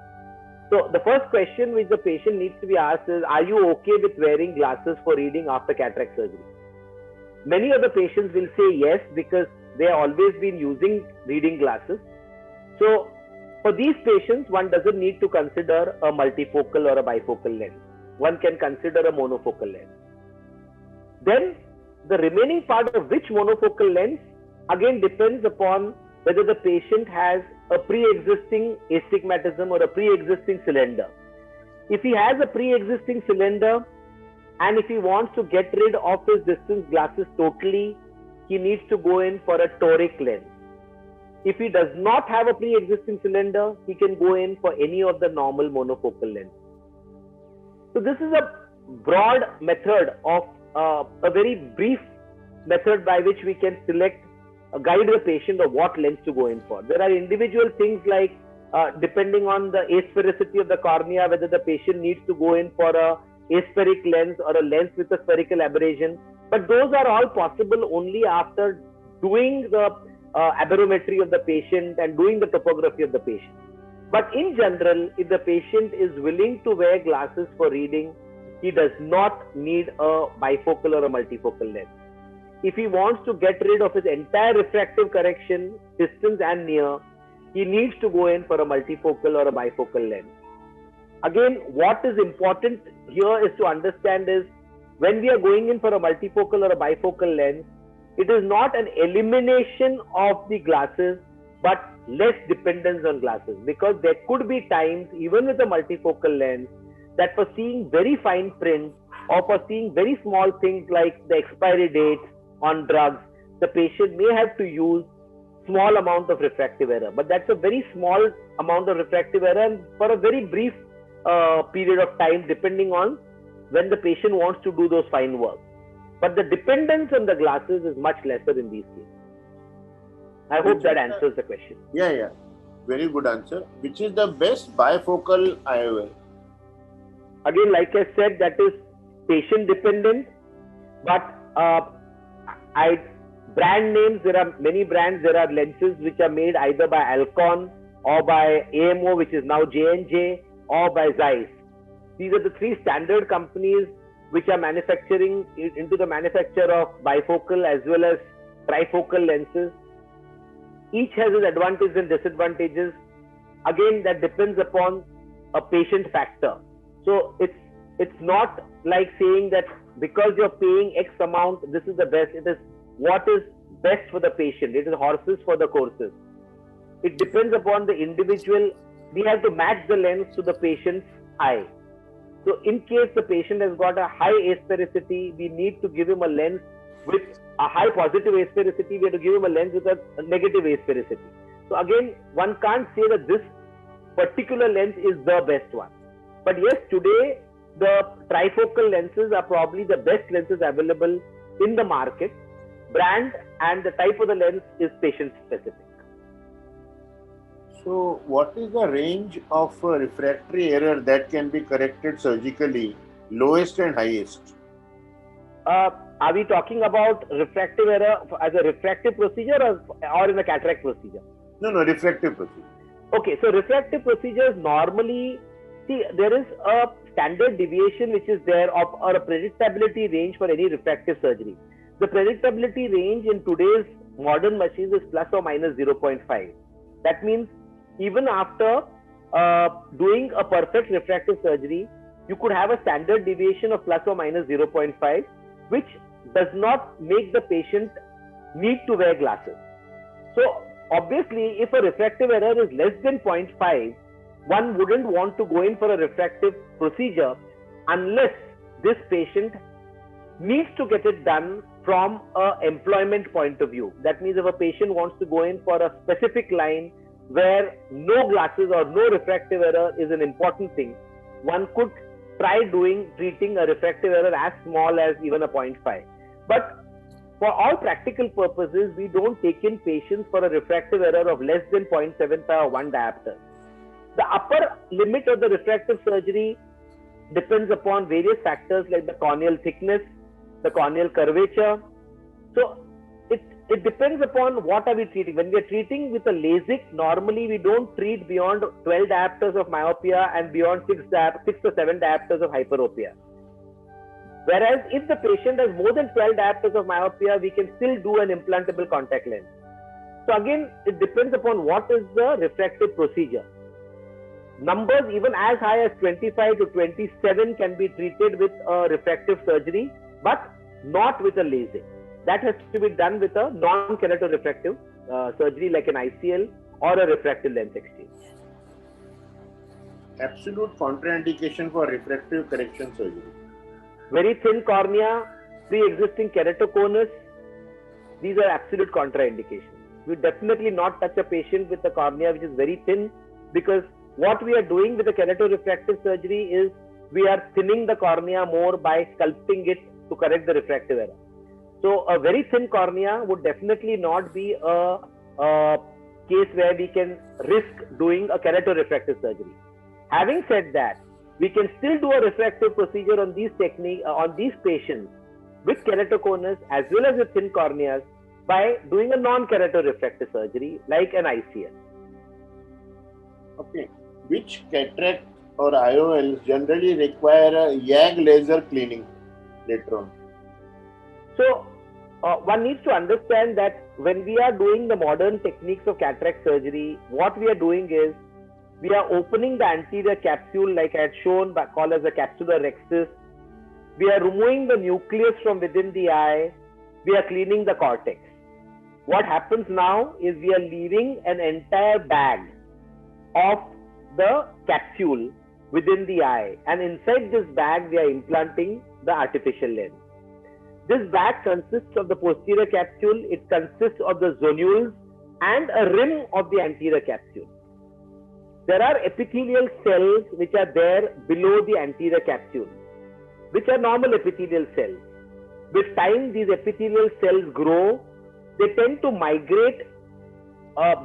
So the first question which the patient needs to be asked is, are you okay with wearing glasses for reading after cataract surgery? Many of the patients will say yes, because they have always been using reading glasses. So for these patients, one doesn't need to consider a multifocal or a bifocal lens. One can consider a monofocal lens. Then the remaining part of which monofocal lens again depends upon whether the patient has a pre-existing astigmatism or a pre-existing cylinder. If he has a pre-existing cylinder and if he wants to get rid of his distance glasses totally, he needs to go in for a toric lens. If he does not have a pre-existing cylinder, he can go in for any of the normal monofocal lenses. So this is a broad method of a very brief method by which we can guide the patient of what lens to go in for. There are individual things like depending on the asphericity of the cornea, whether the patient needs to go in for a aspheric lens or a lens with a spherical aberration. But those are all possible only after doing the aberrometry of the patient and doing the topography of the patient. But in general, if the patient is willing to wear glasses for reading, he does not need a bifocal or a multifocal lens. If he wants to get rid of his entire refractive correction, distance and near, he needs to go in for a multifocal or a bifocal lens. Again, what is important here is to understand is when we are going in for a multifocal or a bifocal lens, it is not an elimination of the glasses, but less dependence on glasses, because there could be times, even with a multifocal lens, that for seeing very fine print or for seeing very small things like the expiry dates on drugs, the patient may have to use small amount of refractive error, but that's a very small amount of refractive error and for a very brief period of time, depending on when the patient wants to do those fine work. But the dependence on the glasses is much lesser in these cases. I hope that answers the question. Yeah. Very good answer. Which is the best bifocal IOL? Again, like I said, that is patient dependent. But brand names, there are many brands. There are lenses which are made either by Alcon or by AMO, which is now J&J, or by Zeiss. These are the three standard companies which are manufacturing into the manufacture of bifocal as well as trifocal lenses. Each has its advantages and disadvantages. Again, that depends upon a patient factor. So it's not like saying that because you're paying X amount, this is the best. It is what is best for the patient. It is horses for the courses. It depends upon the individual. We have to match the lens to the patient's eye. So in case the patient has got a high asphericity, we need to give him a lens with a high positive asphericity. We have to give him a lens with a negative asphericity. So again, one can't say that this particular lens is the best one. But yes, today the trifocal lenses are probably the best lenses available in the market. Brand and the type of the lens is patient specific. So what is the range of refractory error that can be corrected surgically, lowest and highest? Are we talking about refractive error as a refractive procedure or in a cataract procedure? No, refractive procedure. Okay, so refractive procedures normally, there is a standard deviation which is there or a predictability range for any refractive surgery. The predictability range in today's modern machines is plus or minus 0.5. That means even after doing a perfect refractive surgery, you could have a standard deviation of plus or minus 0.5, which does not make the patient need to wear glasses. So obviously, if a refractive error is less than 0.5, one wouldn't want to go in for a refractive procedure unless this patient needs to get it done from an employment point of view. That means if a patient wants to go in for a specific line where no glasses or no refractive error is an important thing, one could try treating a refractive error as small as even a 0.5. But for all practical purposes, we don't take in patients for a refractive error of less than 0.75 or 1 diopter. The upper limit of the refractive surgery depends upon various factors like the corneal thickness, the corneal curvature. So it depends upon what are we treating. When we are treating with a LASIK, normally we don't treat beyond 12 diopters of myopia and beyond 6 or 7 diopters of hyperopia. Whereas if the patient has more than 12 diopters of myopia, we can still do an implantable contact lens. So again, it depends upon what is the refractive procedure. Numbers even as high as 25 to 27 can be treated with a refractive surgery, but not with a LASIK. That has to be done with a non-keratofractive surgery like an ICL or a refractive lens exchange. Absolute contraindication for refractive correction surgery. Very thin cornea, pre-existing keratoconus, these are absolute contraindications. We definitely not touch a patient with a cornea which is very thin, because what we are doing with the keratorefractive surgery is we are thinning the cornea more by sculpting it to correct the refractive error. So a very thin cornea would definitely not be a case where we can risk doing a keratorefractive surgery. Having said that, we can still do a refractive procedure on these patients with keratoconus as well as with thin corneas by doing a non-keratorefractive surgery like an ICL. Okay. Which cataract or IOLs generally require a YAG laser cleaning later on? So one needs to understand that when we are doing the modern techniques of cataract surgery, what we are doing is we are opening the anterior capsule like I had shown, called as the capsular rhexis. We are removing the nucleus from within the eye. We are cleaning the cortex. What happens now is we are leaving an entire bag of the capsule within the eye, and inside this bag we are implanting the artificial lens. This bag consists of the posterior capsule, it consists of the zonules and a rim of the anterior capsule. There are epithelial cells which are there below the anterior capsule, which are normal epithelial cells. With time, these epithelial cells grow, they tend to migrate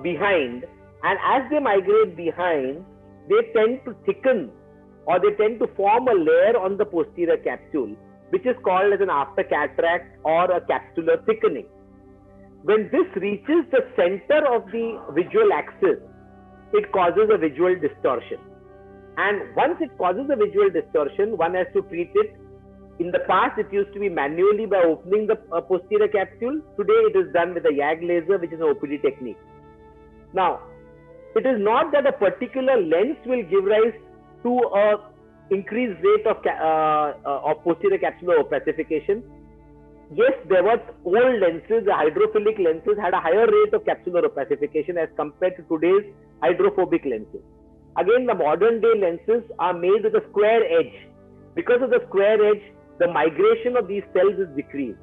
behind, and as they migrate behind, they tend to thicken or they tend to form a layer on the posterior capsule, which is called as an after cataract or a capsular thickening. When this reaches the center of the visual axis, it causes a visual distortion. And once it causes a visual distortion, one has to treat it. In the past, it used to be manually by opening the posterior capsule. Today, it is done with a YAG laser, which is an OPD technique. Now, it is not that a particular lens will give rise to a increased rate of posterior capsular opacification. Yes, there were old lenses, the hydrophilic lenses had a higher rate of capsular opacification as compared to today's hydrophobic lenses. Again, the modern day lenses are made with a square edge. Because of the square edge, the migration of these cells is decreased.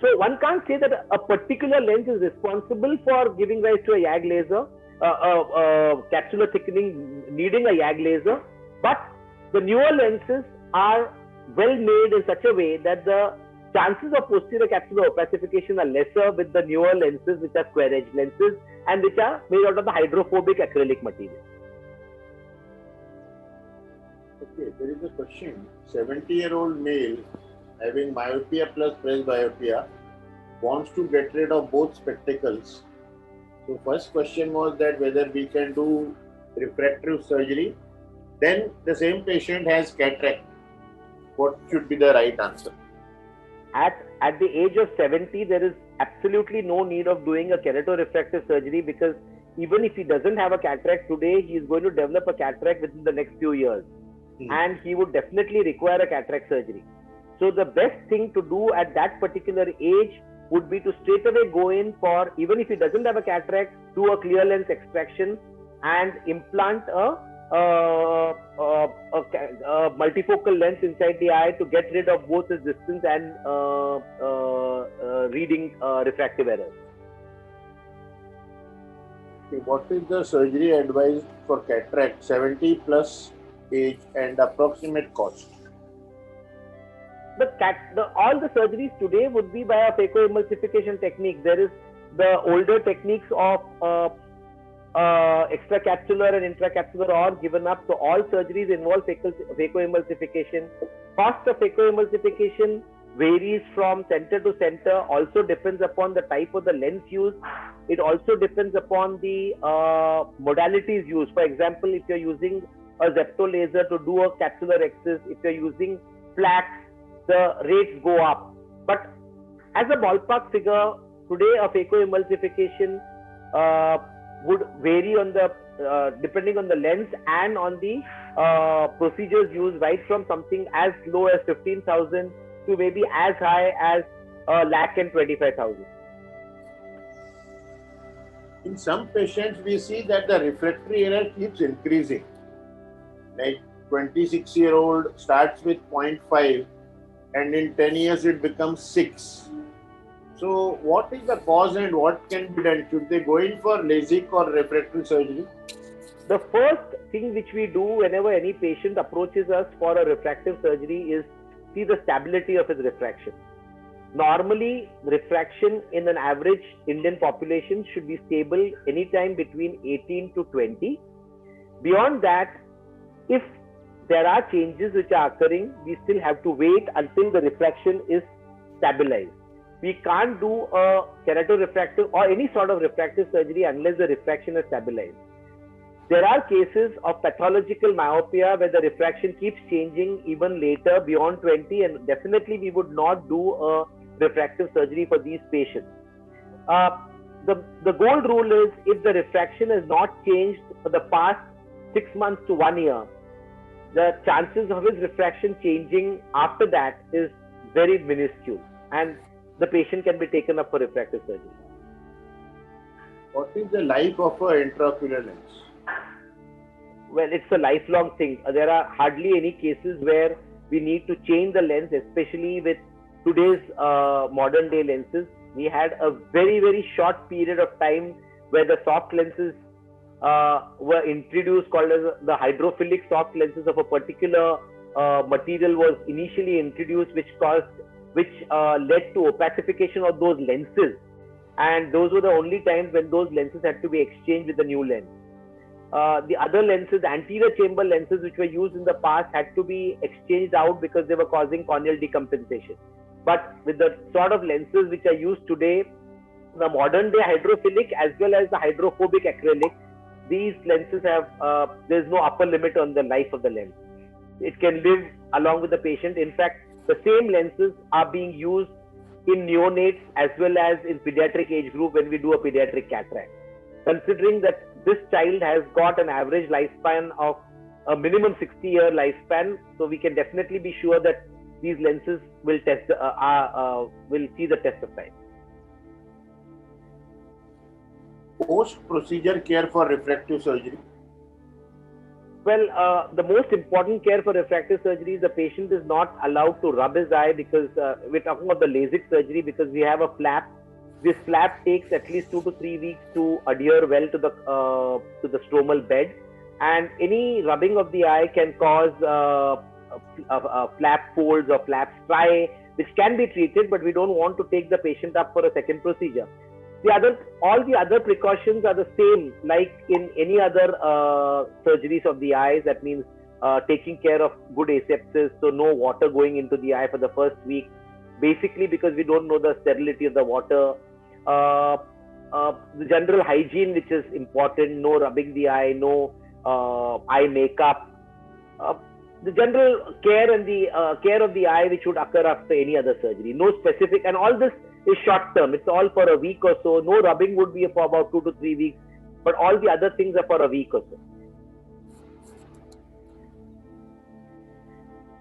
So one can't say that a particular lens is responsible for giving rise to a YAG laser, capsular thickening needing a YAG laser, but the newer lenses are well made in such a way that the chances of posterior capsular opacification are lesser with the newer lenses, which are square edge lenses and which are made out of the hydrophobic acrylic material. Okay, there is a question. 70-year-old male having myopia plus presbyopia wants to get rid of both spectacles. So first question was that whether we can do refractive surgery. Then the same patient has cataract. What should be the right answer? At the age of 70, there is absolutely no need of doing a keratorefractive surgery, because even if he doesn't have a cataract today, he is going to develop a cataract within the next few years. and he would definitely require a cataract surgery. So the best thing to do at that particular age would be to straight away go in for, even if he doesn't have a cataract, do a clear lens extraction and implant a multifocal lens inside the eye to get rid of both his distance and reading refractive errors. What is the surgery advised for cataract 70 plus age and approximate cost? All the surgeries today would be by a phacoemulsification technique. There is the older techniques of extracapsular and intracapsular are given up. So all surgeries involve phacoemulsification. Cost of phacoemulsification varies from center to center, also depends upon the type of the lens used. It also depends upon the modalities used. For example, if you're using a Zepto laser to do a capsular excess, if you're using flax, the rates go up. But as a ballpark figure, today a phacoemulsification would vary on the depending on the lens and on the procedures used, right from something as low as 15,000 to maybe as high as 1,25,000. In some patients, we see that the refractory error keeps increasing. Like 26-year-old starts with 0.5 and in 10 years it becomes 6. So what is the cause and what can be done? Should they go in for LASIK or refractory surgery? The first thing which we do whenever any patient approaches us for a refractive surgery is see the stability of his refraction. Normally, refraction in an average Indian population should be stable anytime between 18 to 20. Beyond that, if there are changes which are occurring, we still have to wait until the refraction is stabilized. We can't do a keratorefractive or any sort of refractive surgery unless the refraction is stabilized. There are cases of pathological myopia where the refraction keeps changing even later beyond 20, and definitely we would not do a refractive surgery for these patients. The gold rule is if the refraction has not changed for the past 6 months to 1 year, the chances of his refraction changing after that is very minuscule, and the patient can be taken up for refractive surgery. What is the life of an intraocular lens? Well, it's a lifelong thing. There are hardly any cases where we need to change the lens, especially with today's modern day lenses. We had a very, very short period of time where the soft lenses were introduced, called as the hydrophilic soft lenses of a particular material was initially introduced, which led to opacification of those lenses, and those were the only times when those lenses had to be exchanged with a new lens. The other lenses, anterior chamber lenses which were used in the past, had to be exchanged out because they were causing corneal decompensation. But with the sort of lenses which are used today, the modern day hydrophilic as well as the hydrophobic acrylic, these lenses have, there's no upper limit on the life of the lens. It can live along with the patient. In fact, the same lenses are being used in neonates as well as in pediatric age group when we do a pediatric cataract. Considering that this child has got an average lifespan of a minimum 60-year lifespan, so we can definitely be sure that these lenses will will see the test of time. Post-procedure care for refractive surgery? Well, the most important care for refractive surgery is the patient is not allowed to rub his eye, because we're talking about the LASIK surgery, because we have a flap. This flap takes at least 2 to 3 weeks to adhere well to the stromal bed, and any rubbing of the eye can cause flap folds or flap striae, which can be treated, but we don't want to take the patient up for a second procedure. All the other precautions are the same like in any other surgeries of the eyes. That means taking care of good asepsis, so no water going into the eye for the first week, basically because we don't know the sterility of the water. The general hygiene, which is important, no rubbing the eye, no eye makeup, the general care and the care of the eye which would occur after any other surgery. No specific, and all this is short term. It's all for a week or so. No rubbing would be for about 2 to 3 weeks, but all the other things are for a week or so.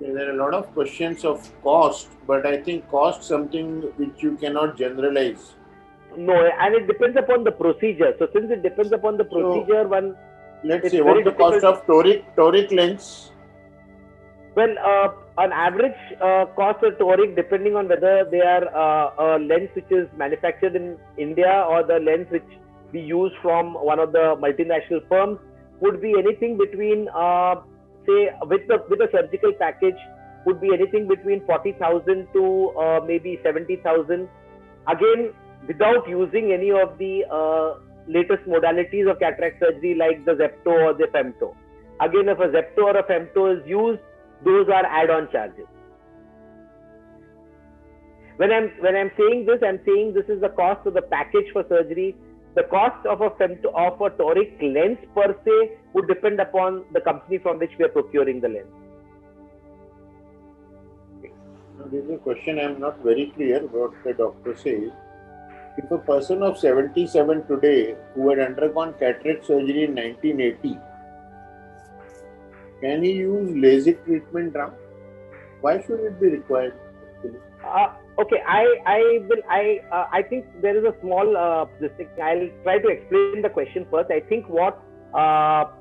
There are a lot of questions of cost, but I think cost something which you cannot generalize. No, and it depends upon the procedure. So since it depends upon the procedure, Let's it's say very what's the cost difficult. of toric lens? Well, on average cost of toric, depending on whether they are a lens which is manufactured in India or the lens which we use from one of the multinational firms, would be anything between, say, with a surgical package, would be anything between 40,000 to maybe 70,000. Again, without using any of the latest modalities of cataract surgery like the Zepto or the Femto. Again, if a Zepto or a Femto is used, those are add-on charges. When I'm saying this is the cost of the package for surgery. The cost of a toric lens per se would depend upon the company from which we are procuring the lens. Now, this is a question I am not very clear what the doctor says. If a person of 77 today who had undergone cataract surgery in 1980, can he use LASIK treatment now? Why should it be required? Okay, I think there is a small this thing. I'll try to explain the question first. I think what our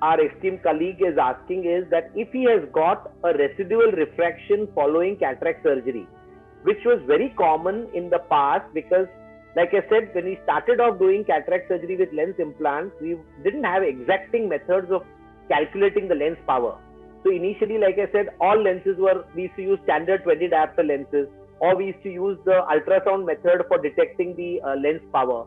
esteemed colleague is asking is that if he has got a residual refraction following cataract surgery, which was very common in the past, because like I said, when we started off doing cataract surgery with lens implants, we didn't have exacting methods of calculating the lens power. So initially, like I said, all lenses we used to use standard 20 diopter lenses, or we used to use the ultrasound method for detecting the lens power.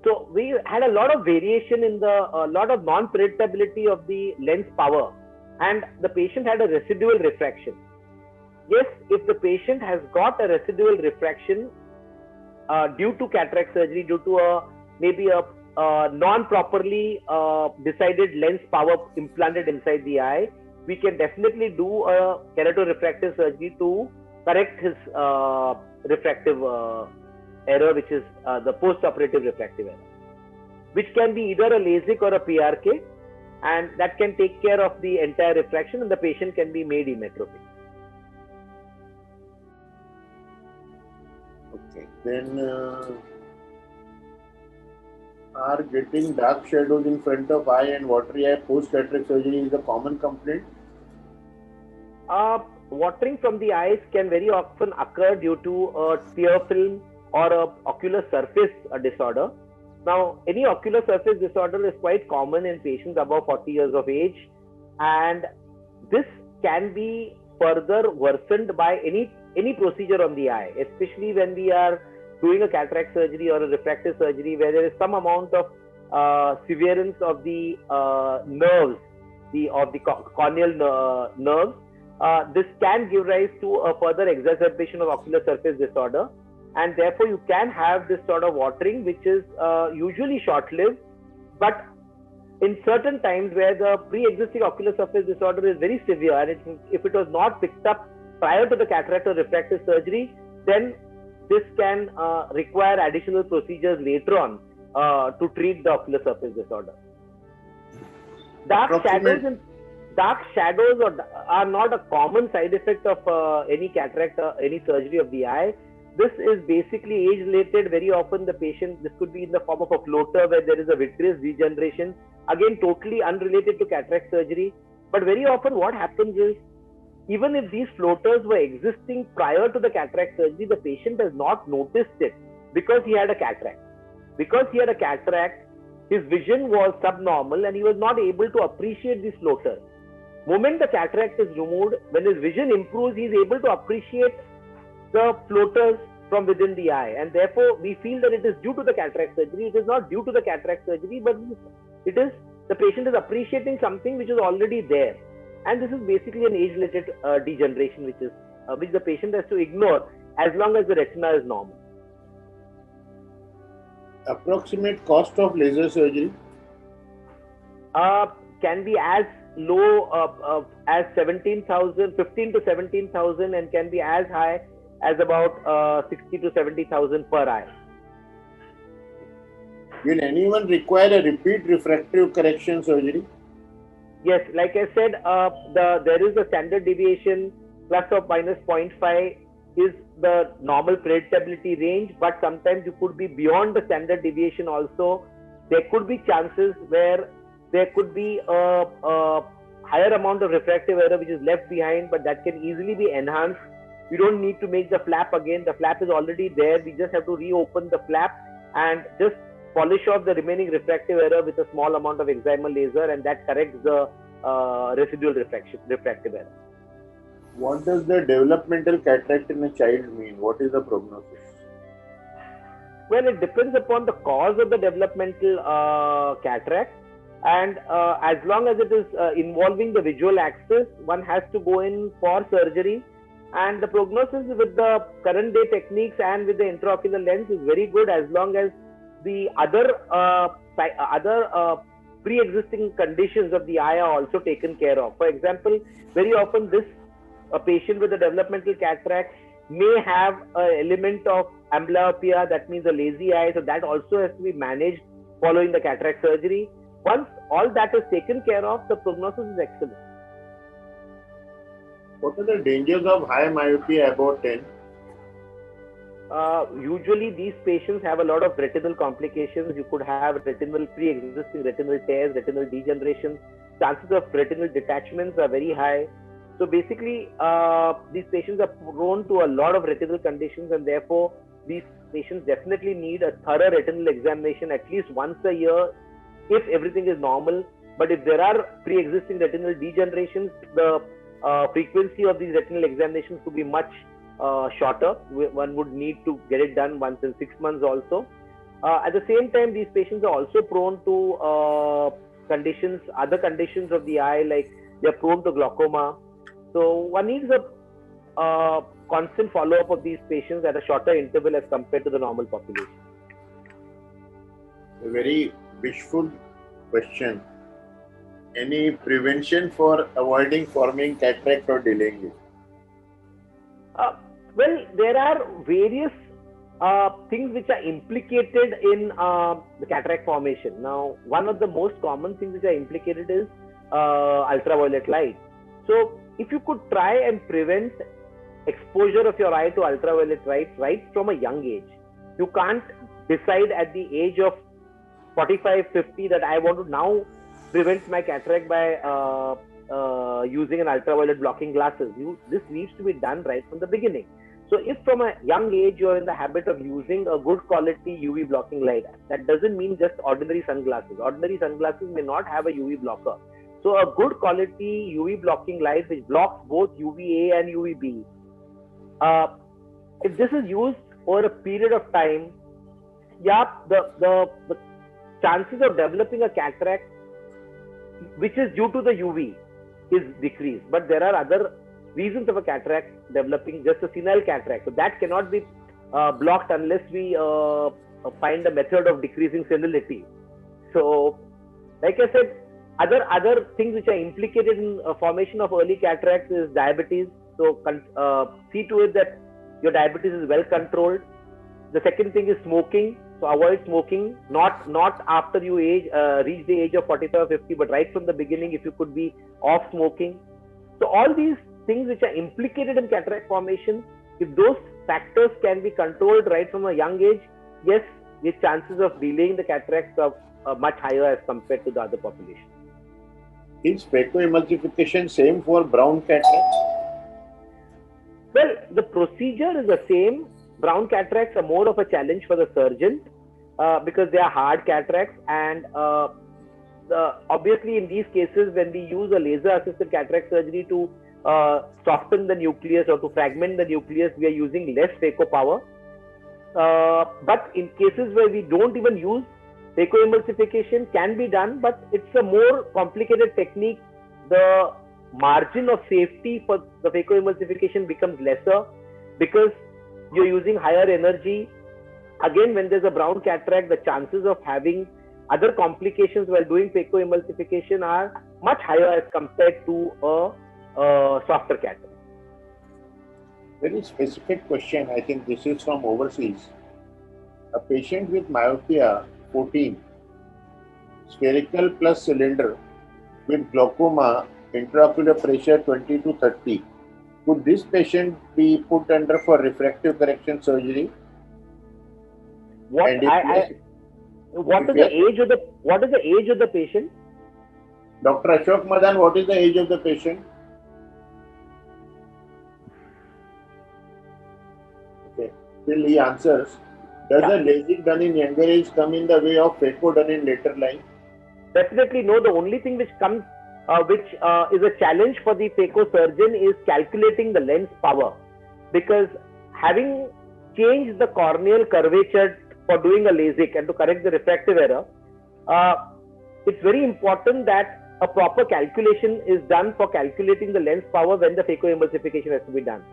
So we had a lot of variation in a lot of non-predictability of the lens power, and the patient had a residual refraction. Yes, if the patient has got a residual refraction due to cataract surgery, due to maybe a non-properly decided lens power implanted inside the eye, we can definitely do a keratorefractive surgery to correct his refractive error, which is the post-operative refractive error, which can be either a LASIK or a PRK, and that can take care of the entire refraction and the patient can be made emmetropic. Okay, then are getting dark shadows in front of eye and watery eye post-cataract surgery is a common complaint? Watering from the eyes can very often occur due to a tear film or a ocular surface disorder. Now, any ocular surface disorder is quite common in patients above 40 years of age, and this can be further worsened by any procedure on the eye, especially when we are doing a cataract surgery or a refractive surgery where there is some amount of severance of the nerves, of the corneal nerves. This can give rise to a further exacerbation of ocular surface disorder, and therefore you can have this sort of watering, which is usually short-lived, but in certain times where the pre-existing ocular surface disorder is very severe, and if it was not picked up prior to the cataract or refractive surgery, then this can require additional procedures later on to treat the ocular surface disorder. Dark shadows are not a common side effect of any cataract or any surgery of the eye. This is basically age related. Very often the patient, this could be in the form of a floater where there is a vitreous degeneration, again totally unrelated to cataract surgery. But very often what happens is, even if these floaters were existing prior to the cataract surgery, the patient has not noticed it because he had a cataract. Because he had a cataract, his vision was subnormal and he was not able to appreciate these floaters. Moment the cataract is removed, when his vision improves, he is able to appreciate the floaters from within the eye, and therefore we feel that it is due to the cataract surgery. It is not due to the cataract surgery, but it is the patient is appreciating something which is already there, and this is basically an age-related degeneration, which the patient has to ignore as long as the retina is normal. Approximate cost of laser surgery can be as low as 17,000, 15 to 17,000, and can be as high as about 60 to 70,000 per eye. Will anyone require a repeat refractive correction surgery? Yes, like I said, there is a standard deviation plus or minus zero point 0.5 is the normal predictability range, but sometimes you could be beyond the standard deviation also. There could be chances where there could be a higher amount of refractive error which is left behind, but that can easily be enhanced. We don't need to make the flap again. The flap is already there. We just have to reopen the flap and just polish off the remaining refractive error with a small amount of excimer laser, and that corrects the residual refractive error. What does the developmental cataract in a child mean? What is the prognosis? Well, it depends upon the cause of the developmental cataract, and as long as it is involving the visual axis, one has to go in for surgery. And the prognosis with the current day techniques and with the intraocular lens is very good, as long as the other pre-existing conditions of the eye are also taken care of. For example, very often a patient with a developmental cataract may have an element of amblyopia, that means a lazy eye, so that also has to be managed following the cataract surgery. Once all that is taken care of, the prognosis is excellent. What are the dangers of high myopia above 10? Usually these patients have a lot of retinal complications. You could have pre-existing retinal tears, retinal degeneration. Chances of retinal detachments are very high. So basically, these patients are prone to a lot of retinal conditions, and therefore these patients definitely need a thorough retinal examination at least once a year if everything is normal. But if there are pre-existing retinal degenerations, the frequency of these retinal examinations could be much shorter. One would need to get it done once in 6 months also. At the same time, these patients are also prone to other conditions of the eye, like they are prone to glaucoma. So one needs a constant follow-up of these patients at a shorter interval as compared to the normal population. A very wishful question. Any prevention for avoiding forming cataract or delaying it? Well, there are various things which are implicated in the cataract formation. Now, one of the most common things which are implicated is ultraviolet light. So, if you could try and prevent exposure of your eye to ultraviolet light right from a young age, you can't decide at the age of 45, 50 that I want to now prevent my cataract by using an ultraviolet blocking glasses. This needs to be done right from the beginning. So if from a young age you're in the habit of using a good quality UV blocking light, that doesn't mean just ordinary sunglasses. Ordinary sunglasses may not have a UV blocker. So a good quality UV blocking light which blocks both UVA and UVB, if this is used over a period of time, the chances of developing a cataract which is due to the UV is decreased. But there are other reasons of a cataract developing, just a senile cataract. So that cannot be blocked unless we find a method of decreasing senility. So, like I said, other things which are implicated in formation of early cataracts is diabetes. So see to it that your diabetes is well controlled. The second thing is smoking. So avoid smoking, not after you reach the age of 45 or 50, but right from the beginning if you could be off smoking. So all these things which are implicated in cataract formation, if those factors can be controlled right from a young age, yes, the chances of delaying the cataracts are much higher as compared to the other population. Is phacoemulsification same for brown cataracts? Well, the procedure is the same. Brown cataracts are more of a challenge for the surgeon because they are hard cataracts, and obviously in these cases when we use a laser assisted cataract surgery to soften the nucleus or to fragment the nucleus, we are using less phaco power. But in cases where we don't even use phacoemulsification, can be done, but it's a more complicated technique. The margin of safety for the phacoemulsification becomes lesser because you're using higher energy. Again, when there's a brown cataract, the chances of having other complications while doing phacoemulsification are much higher as compared to a softer cataract. Very specific question. I think this is from overseas. A patient with myopia 14, spherical plus cylinder, with glaucoma, intraocular pressure 20 to 30, could this patient be put under for refractive correction surgery? What And if yes, what if is the yes, age of the patient? Dr. Ashok Madan, what is the age of the patient? Okay. Till he answers, does Yeah. a LASIK done in younger age come in the way of phaco done in later line? Definitely no. The only thing which comes, which is a challenge for the phaco surgeon is calculating the lens power, because having changed the corneal curvature for doing a LASIK and to correct the refractive error, it's very important that a proper calculation is done for calculating the lens power when the phacoemulsification has to be done.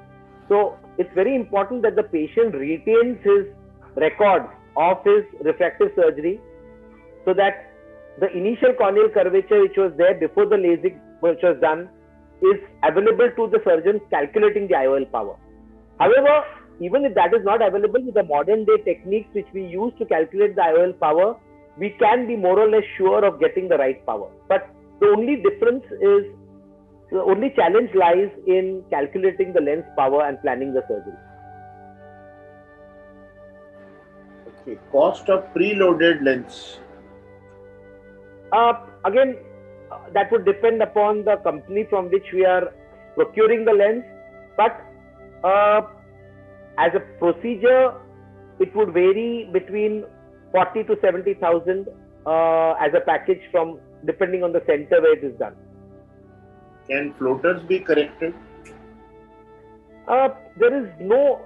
So it's very important that the patient retains his records of his refractive surgery, so that the initial corneal curvature which was there before the LASIK which was done is available to the surgeon calculating the IOL power. However, even if that is not available, with the modern day techniques which we use to calculate the IOL power, we can be more or less sure of getting the right power. But the only difference is, the only challenge lies in calculating the lens power and planning the surgery. Okay. Cost of preloaded lens. Again, that would depend upon the company from which we are procuring the lens, but as a procedure, it would vary between 40 to 70,000 as a package, from depending on the center where it is done. Can floaters be corrected? There is no,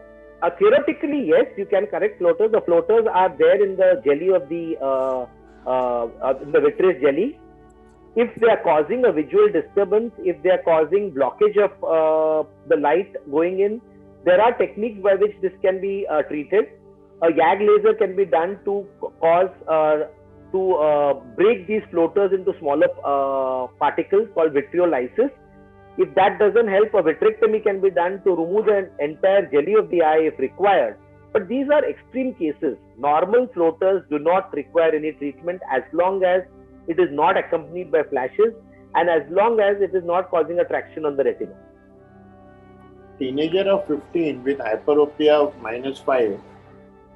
theoretically yes, you can correct floaters. The floaters are there in the jelly of the in the vitreous jelly. If they are causing a visual disturbance, if they are causing blockage of the light going in, there are techniques by which this can be treated. A YAG laser can be done to break these floaters into smaller particles called vitreolysis. If that doesn't help, a vitrectomy can be done to remove the entire jelly of the eye if required. But these are extreme cases. Normal floaters do not require any treatment as long as it is not accompanied by flashes and as long as it is not causing a traction on the retina. Teenager of 15 with hyperopia of -5,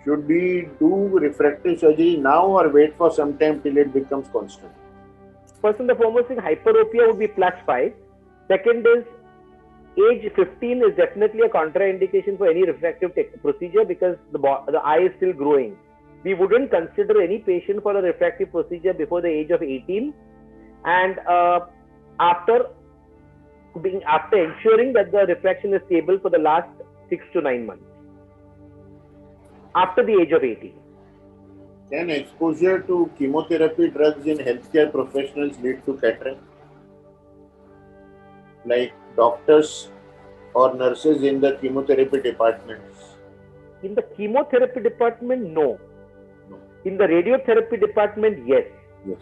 should we do refractive surgery now or wait for some time till it becomes constant? First and the foremost thing, hyperopia would be +5. Second is, age 15 is definitely a contraindication for any refractive procedure, because the eye is still growing. We wouldn't consider any patient for a refractive procedure before the age of 18, and after ensuring that the refraction is stable for the last 6 to 9 months after the age of 18. Can exposure to chemotherapy drugs in healthcare professionals lead to cataract? Like doctors or nurses in the chemotherapy departments? In the chemotherapy department, no. No. In the radiotherapy department, yes. Yes.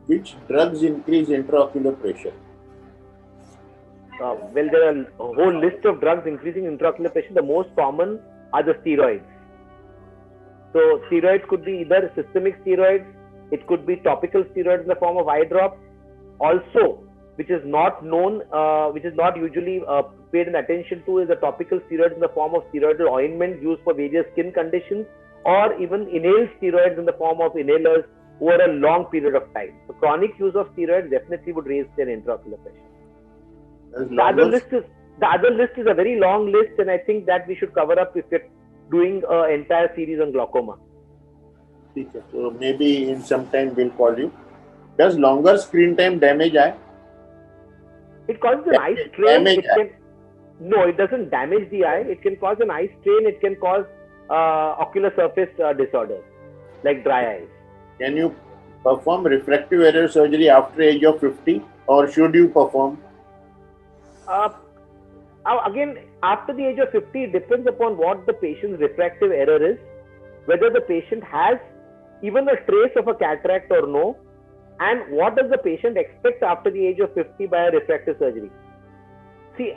Which drugs increase intraocular pressure? Well, there are a whole list of drugs increasing intraocular pressure. The most common are the steroids. So steroids could be either systemic steroids, it could be topical steroids in the form of eye drops. Also, which is not known, which is not usually paid attention to, is the topical steroids in the form of steroidal ointment used for various skin conditions, or even inhaled steroids in the form of inhalers over a long period of time. So chronic use of steroids definitely would raise their intraocular pressure. The other list is a very long list, and I think that we should cover up if we're doing an entire series on glaucoma. Okay. So maybe in some time we'll call you. Does longer screen time damage eye? It causes an eye strain. No, it doesn't damage the eye. It can cause an eye strain. It can cause ocular surface disorders like dry eyes. Can you perform refractive error surgery after age of 50, or should you perform? Again, after the age of 50, it depends upon what the patient's refractive error is, whether the patient has even a trace of a cataract or no, and what does the patient expect after the age of 50 by a refractive surgery. See,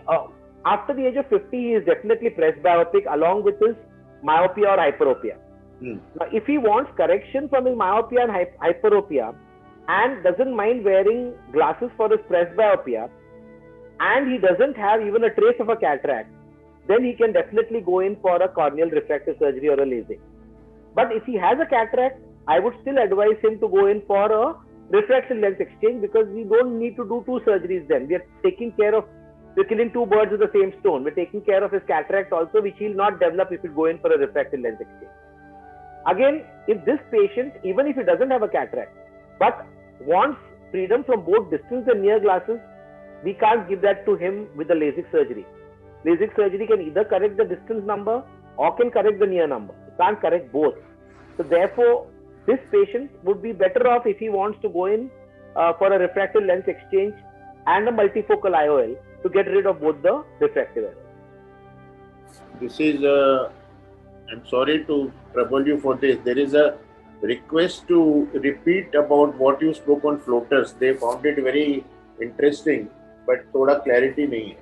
after the age of 50, he is definitely presbyopic along with his myopia or hyperopia. Now, if he wants correction from his myopia and hyperopia and doesn't mind wearing glasses for his presbyopia, and he doesn't have even a trace of a cataract, then he can definitely go in for a corneal refractive surgery or a LASIK. But if he has a cataract, I would still advise him to go in for a refractive lens exchange, because we don't need to do two surgeries then. We are taking care of, we're killing two birds with the same stone. We're taking care of his cataract also, which he'll not develop if we go in for a refractive lens exchange. Again, if this patient, even if he doesn't have a cataract, but wants freedom from both distance and near glasses, we can't give that to him with the LASIK surgery. LASIK surgery can either correct the distance number or can correct the near number. It can't correct both. So therefore, this patient would be better off if he wants to go in for a refractive lens exchange and a multifocal IOL to get rid of both the refractive errors. This is, I'm sorry to trouble you for this. There is a request to repeat about what you spoke on floaters. They found it very interesting, but thoda clarity nahi hai.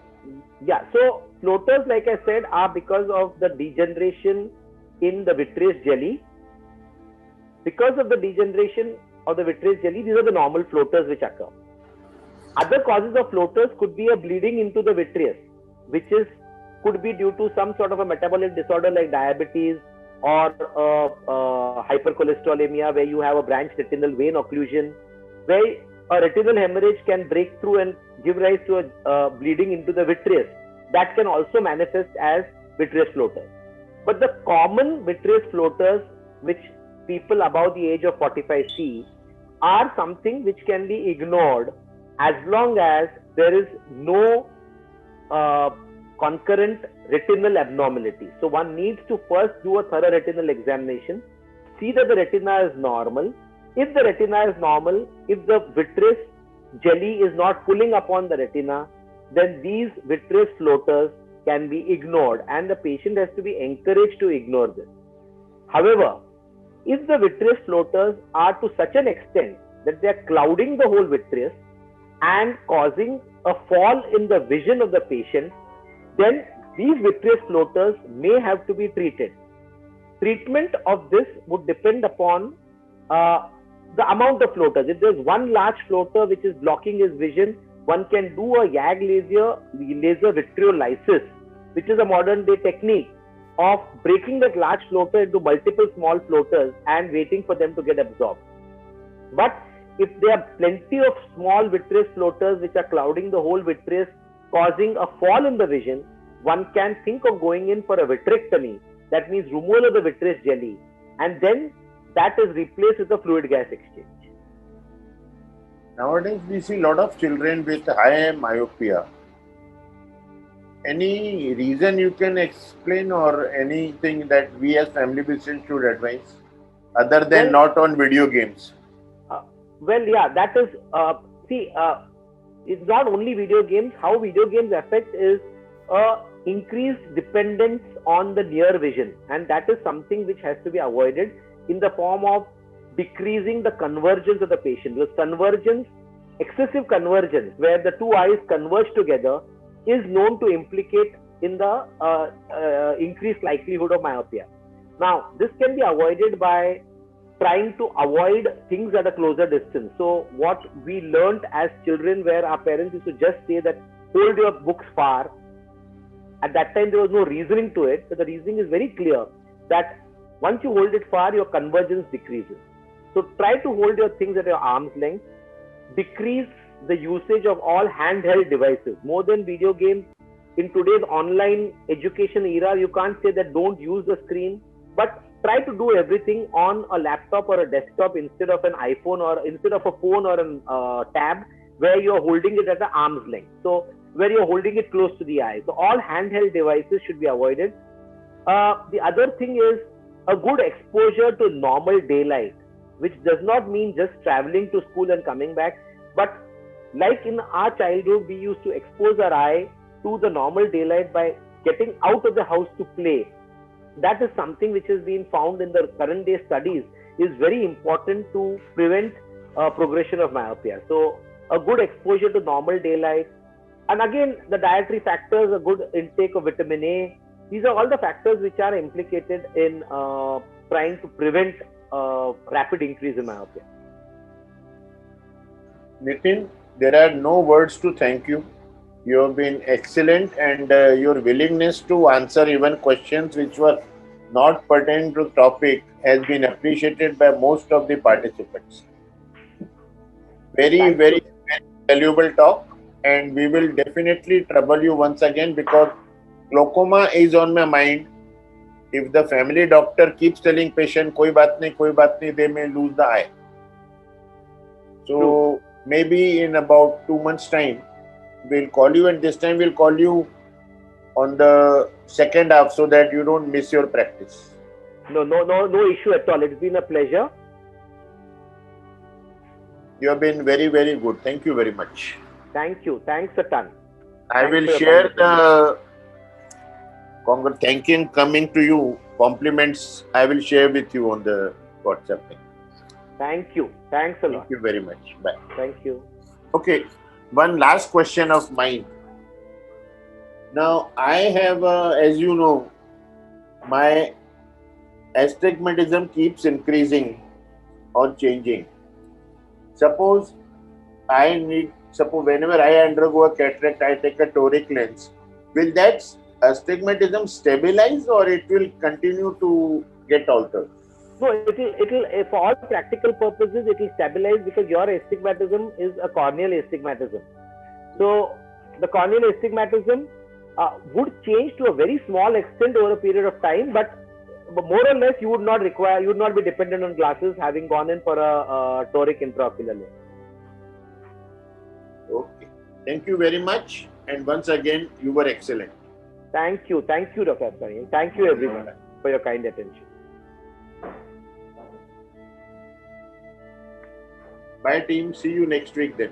Yeah, so floaters, like I said, are because of the degeneration in the vitreous jelly. Because of the degeneration of the vitreous jelly, these are the normal floaters which occur. Other causes of floaters could be a bleeding into the vitreous, which could be due to some sort of a metabolic disorder like diabetes or hypercholesterolemia, where you have a branched retinal vein occlusion, where a retinal hemorrhage can break through and give rise to a bleeding into the vitreous. That can also manifest as vitreous floaters. But the common vitreous floaters, which people above the age of 45 see, are something which can be ignored as long as there is no concurrent retinal abnormality. So one needs to first do a thorough retinal examination, see that the retina is normal. If the retina is normal, if the vitreous jelly is not pulling upon the retina, then these vitreous floaters can be ignored, and the patient has to be encouraged to ignore this. However, if the vitreous floaters are to such an extent that they are clouding the whole vitreous and causing a fall in the vision of the patient, then these vitreous floaters may have to be treated. Treatment of this would depend upon the amount of floaters. If there's one large floater which is blocking his vision, one can do a YAG laser vitreolysis, which is a modern day technique of breaking that large floater into multiple small floaters and waiting for them to get absorbed. But if there are plenty of small vitreous floaters which are clouding the whole vitreous, causing a fall in the vision, one can think of going in for a vitrectomy. That means removal of the vitreous jelly, and then that is replaced with a fluid gas exchange. Nowadays, we see a lot of children with high myopia. Any reason you can explain, or anything that we as family physicians should advise, other than not on video games? That is, it's not only video games. How video games affect is increased dependence on the near vision, and that is something which has to be avoided in the form of decreasing the convergence of the patient. Because convergence, excessive convergence, where the two eyes converge together, is known to implicate in the increased likelihood of myopia. Now, this can be avoided by trying to avoid things at a closer distance. So what we learned as children, where our parents used to just say that hold your books far, at that time there was no reasoning to it. So the reasoning is very clear that once you hold it far, your convergence decreases. So try to hold your things at your arm's length. Decrease the usage of all handheld devices. More than video games, in today's online education era, you can't say that don't use the screen, but try to do everything on a laptop or a desktop instead of an iPhone, or instead of a phone or a tab, where you're holding it at the arm's length. So where you're holding it close to the eye. So all handheld devices should be avoided. The other thing is a good exposure to normal daylight, which does not mean just traveling to school and coming back, but like in our childhood, we used to expose our eye to the normal daylight by getting out of the house to play. That is something which has been found in the current day studies is very important to prevent progression of myopia. So a good exposure to normal daylight, and again the dietary factors, a good intake of vitamin A. These are all the factors which are implicated in trying to prevent rapid increase in myopia. Nitin, there are no words to thank you. You have been excellent, and your willingness to answer even questions which were not pertaining to topic has been appreciated by most of the participants. Very, Thank very, you. very valuable talk, and we will definitely trouble you once again because glaucoma is on my mind. If the family doctor keeps telling patient, koi baat nahi, they may lose the eye. So maybe in about 2 months' time, we'll call you, and this time we'll call you on the second half so that you don't miss your practice. No issue at all. It's been a pleasure. You have been very, very good. Thank you very much. Thank you. Thanks a ton. I Thanks will for your share kind the thanking coming to you, compliments I will share with you on the WhatsApp link. Thank you. Thanks a lot. Thank you very much. Bye. Thank you. Okay, one last question of mine. Now, I have, as you know, my astigmatism keeps increasing or changing. Suppose whenever I undergo a cataract, I take a toric lens. Will that astigmatism stabilize or it will continue to get altered? No, it'll for all practical purposes, it will stabilize because your astigmatism is a corneal astigmatism. So the corneal astigmatism would change to a very small extent over a period of time, but more or less you would not be dependent on glasses having gone in for a toric intraocular lens. Okay. Thank you very much. And once again, you were excellent. Thank you, Dr. Asrani. Thank you everyone for your kind attention. Bye team. See you next week then.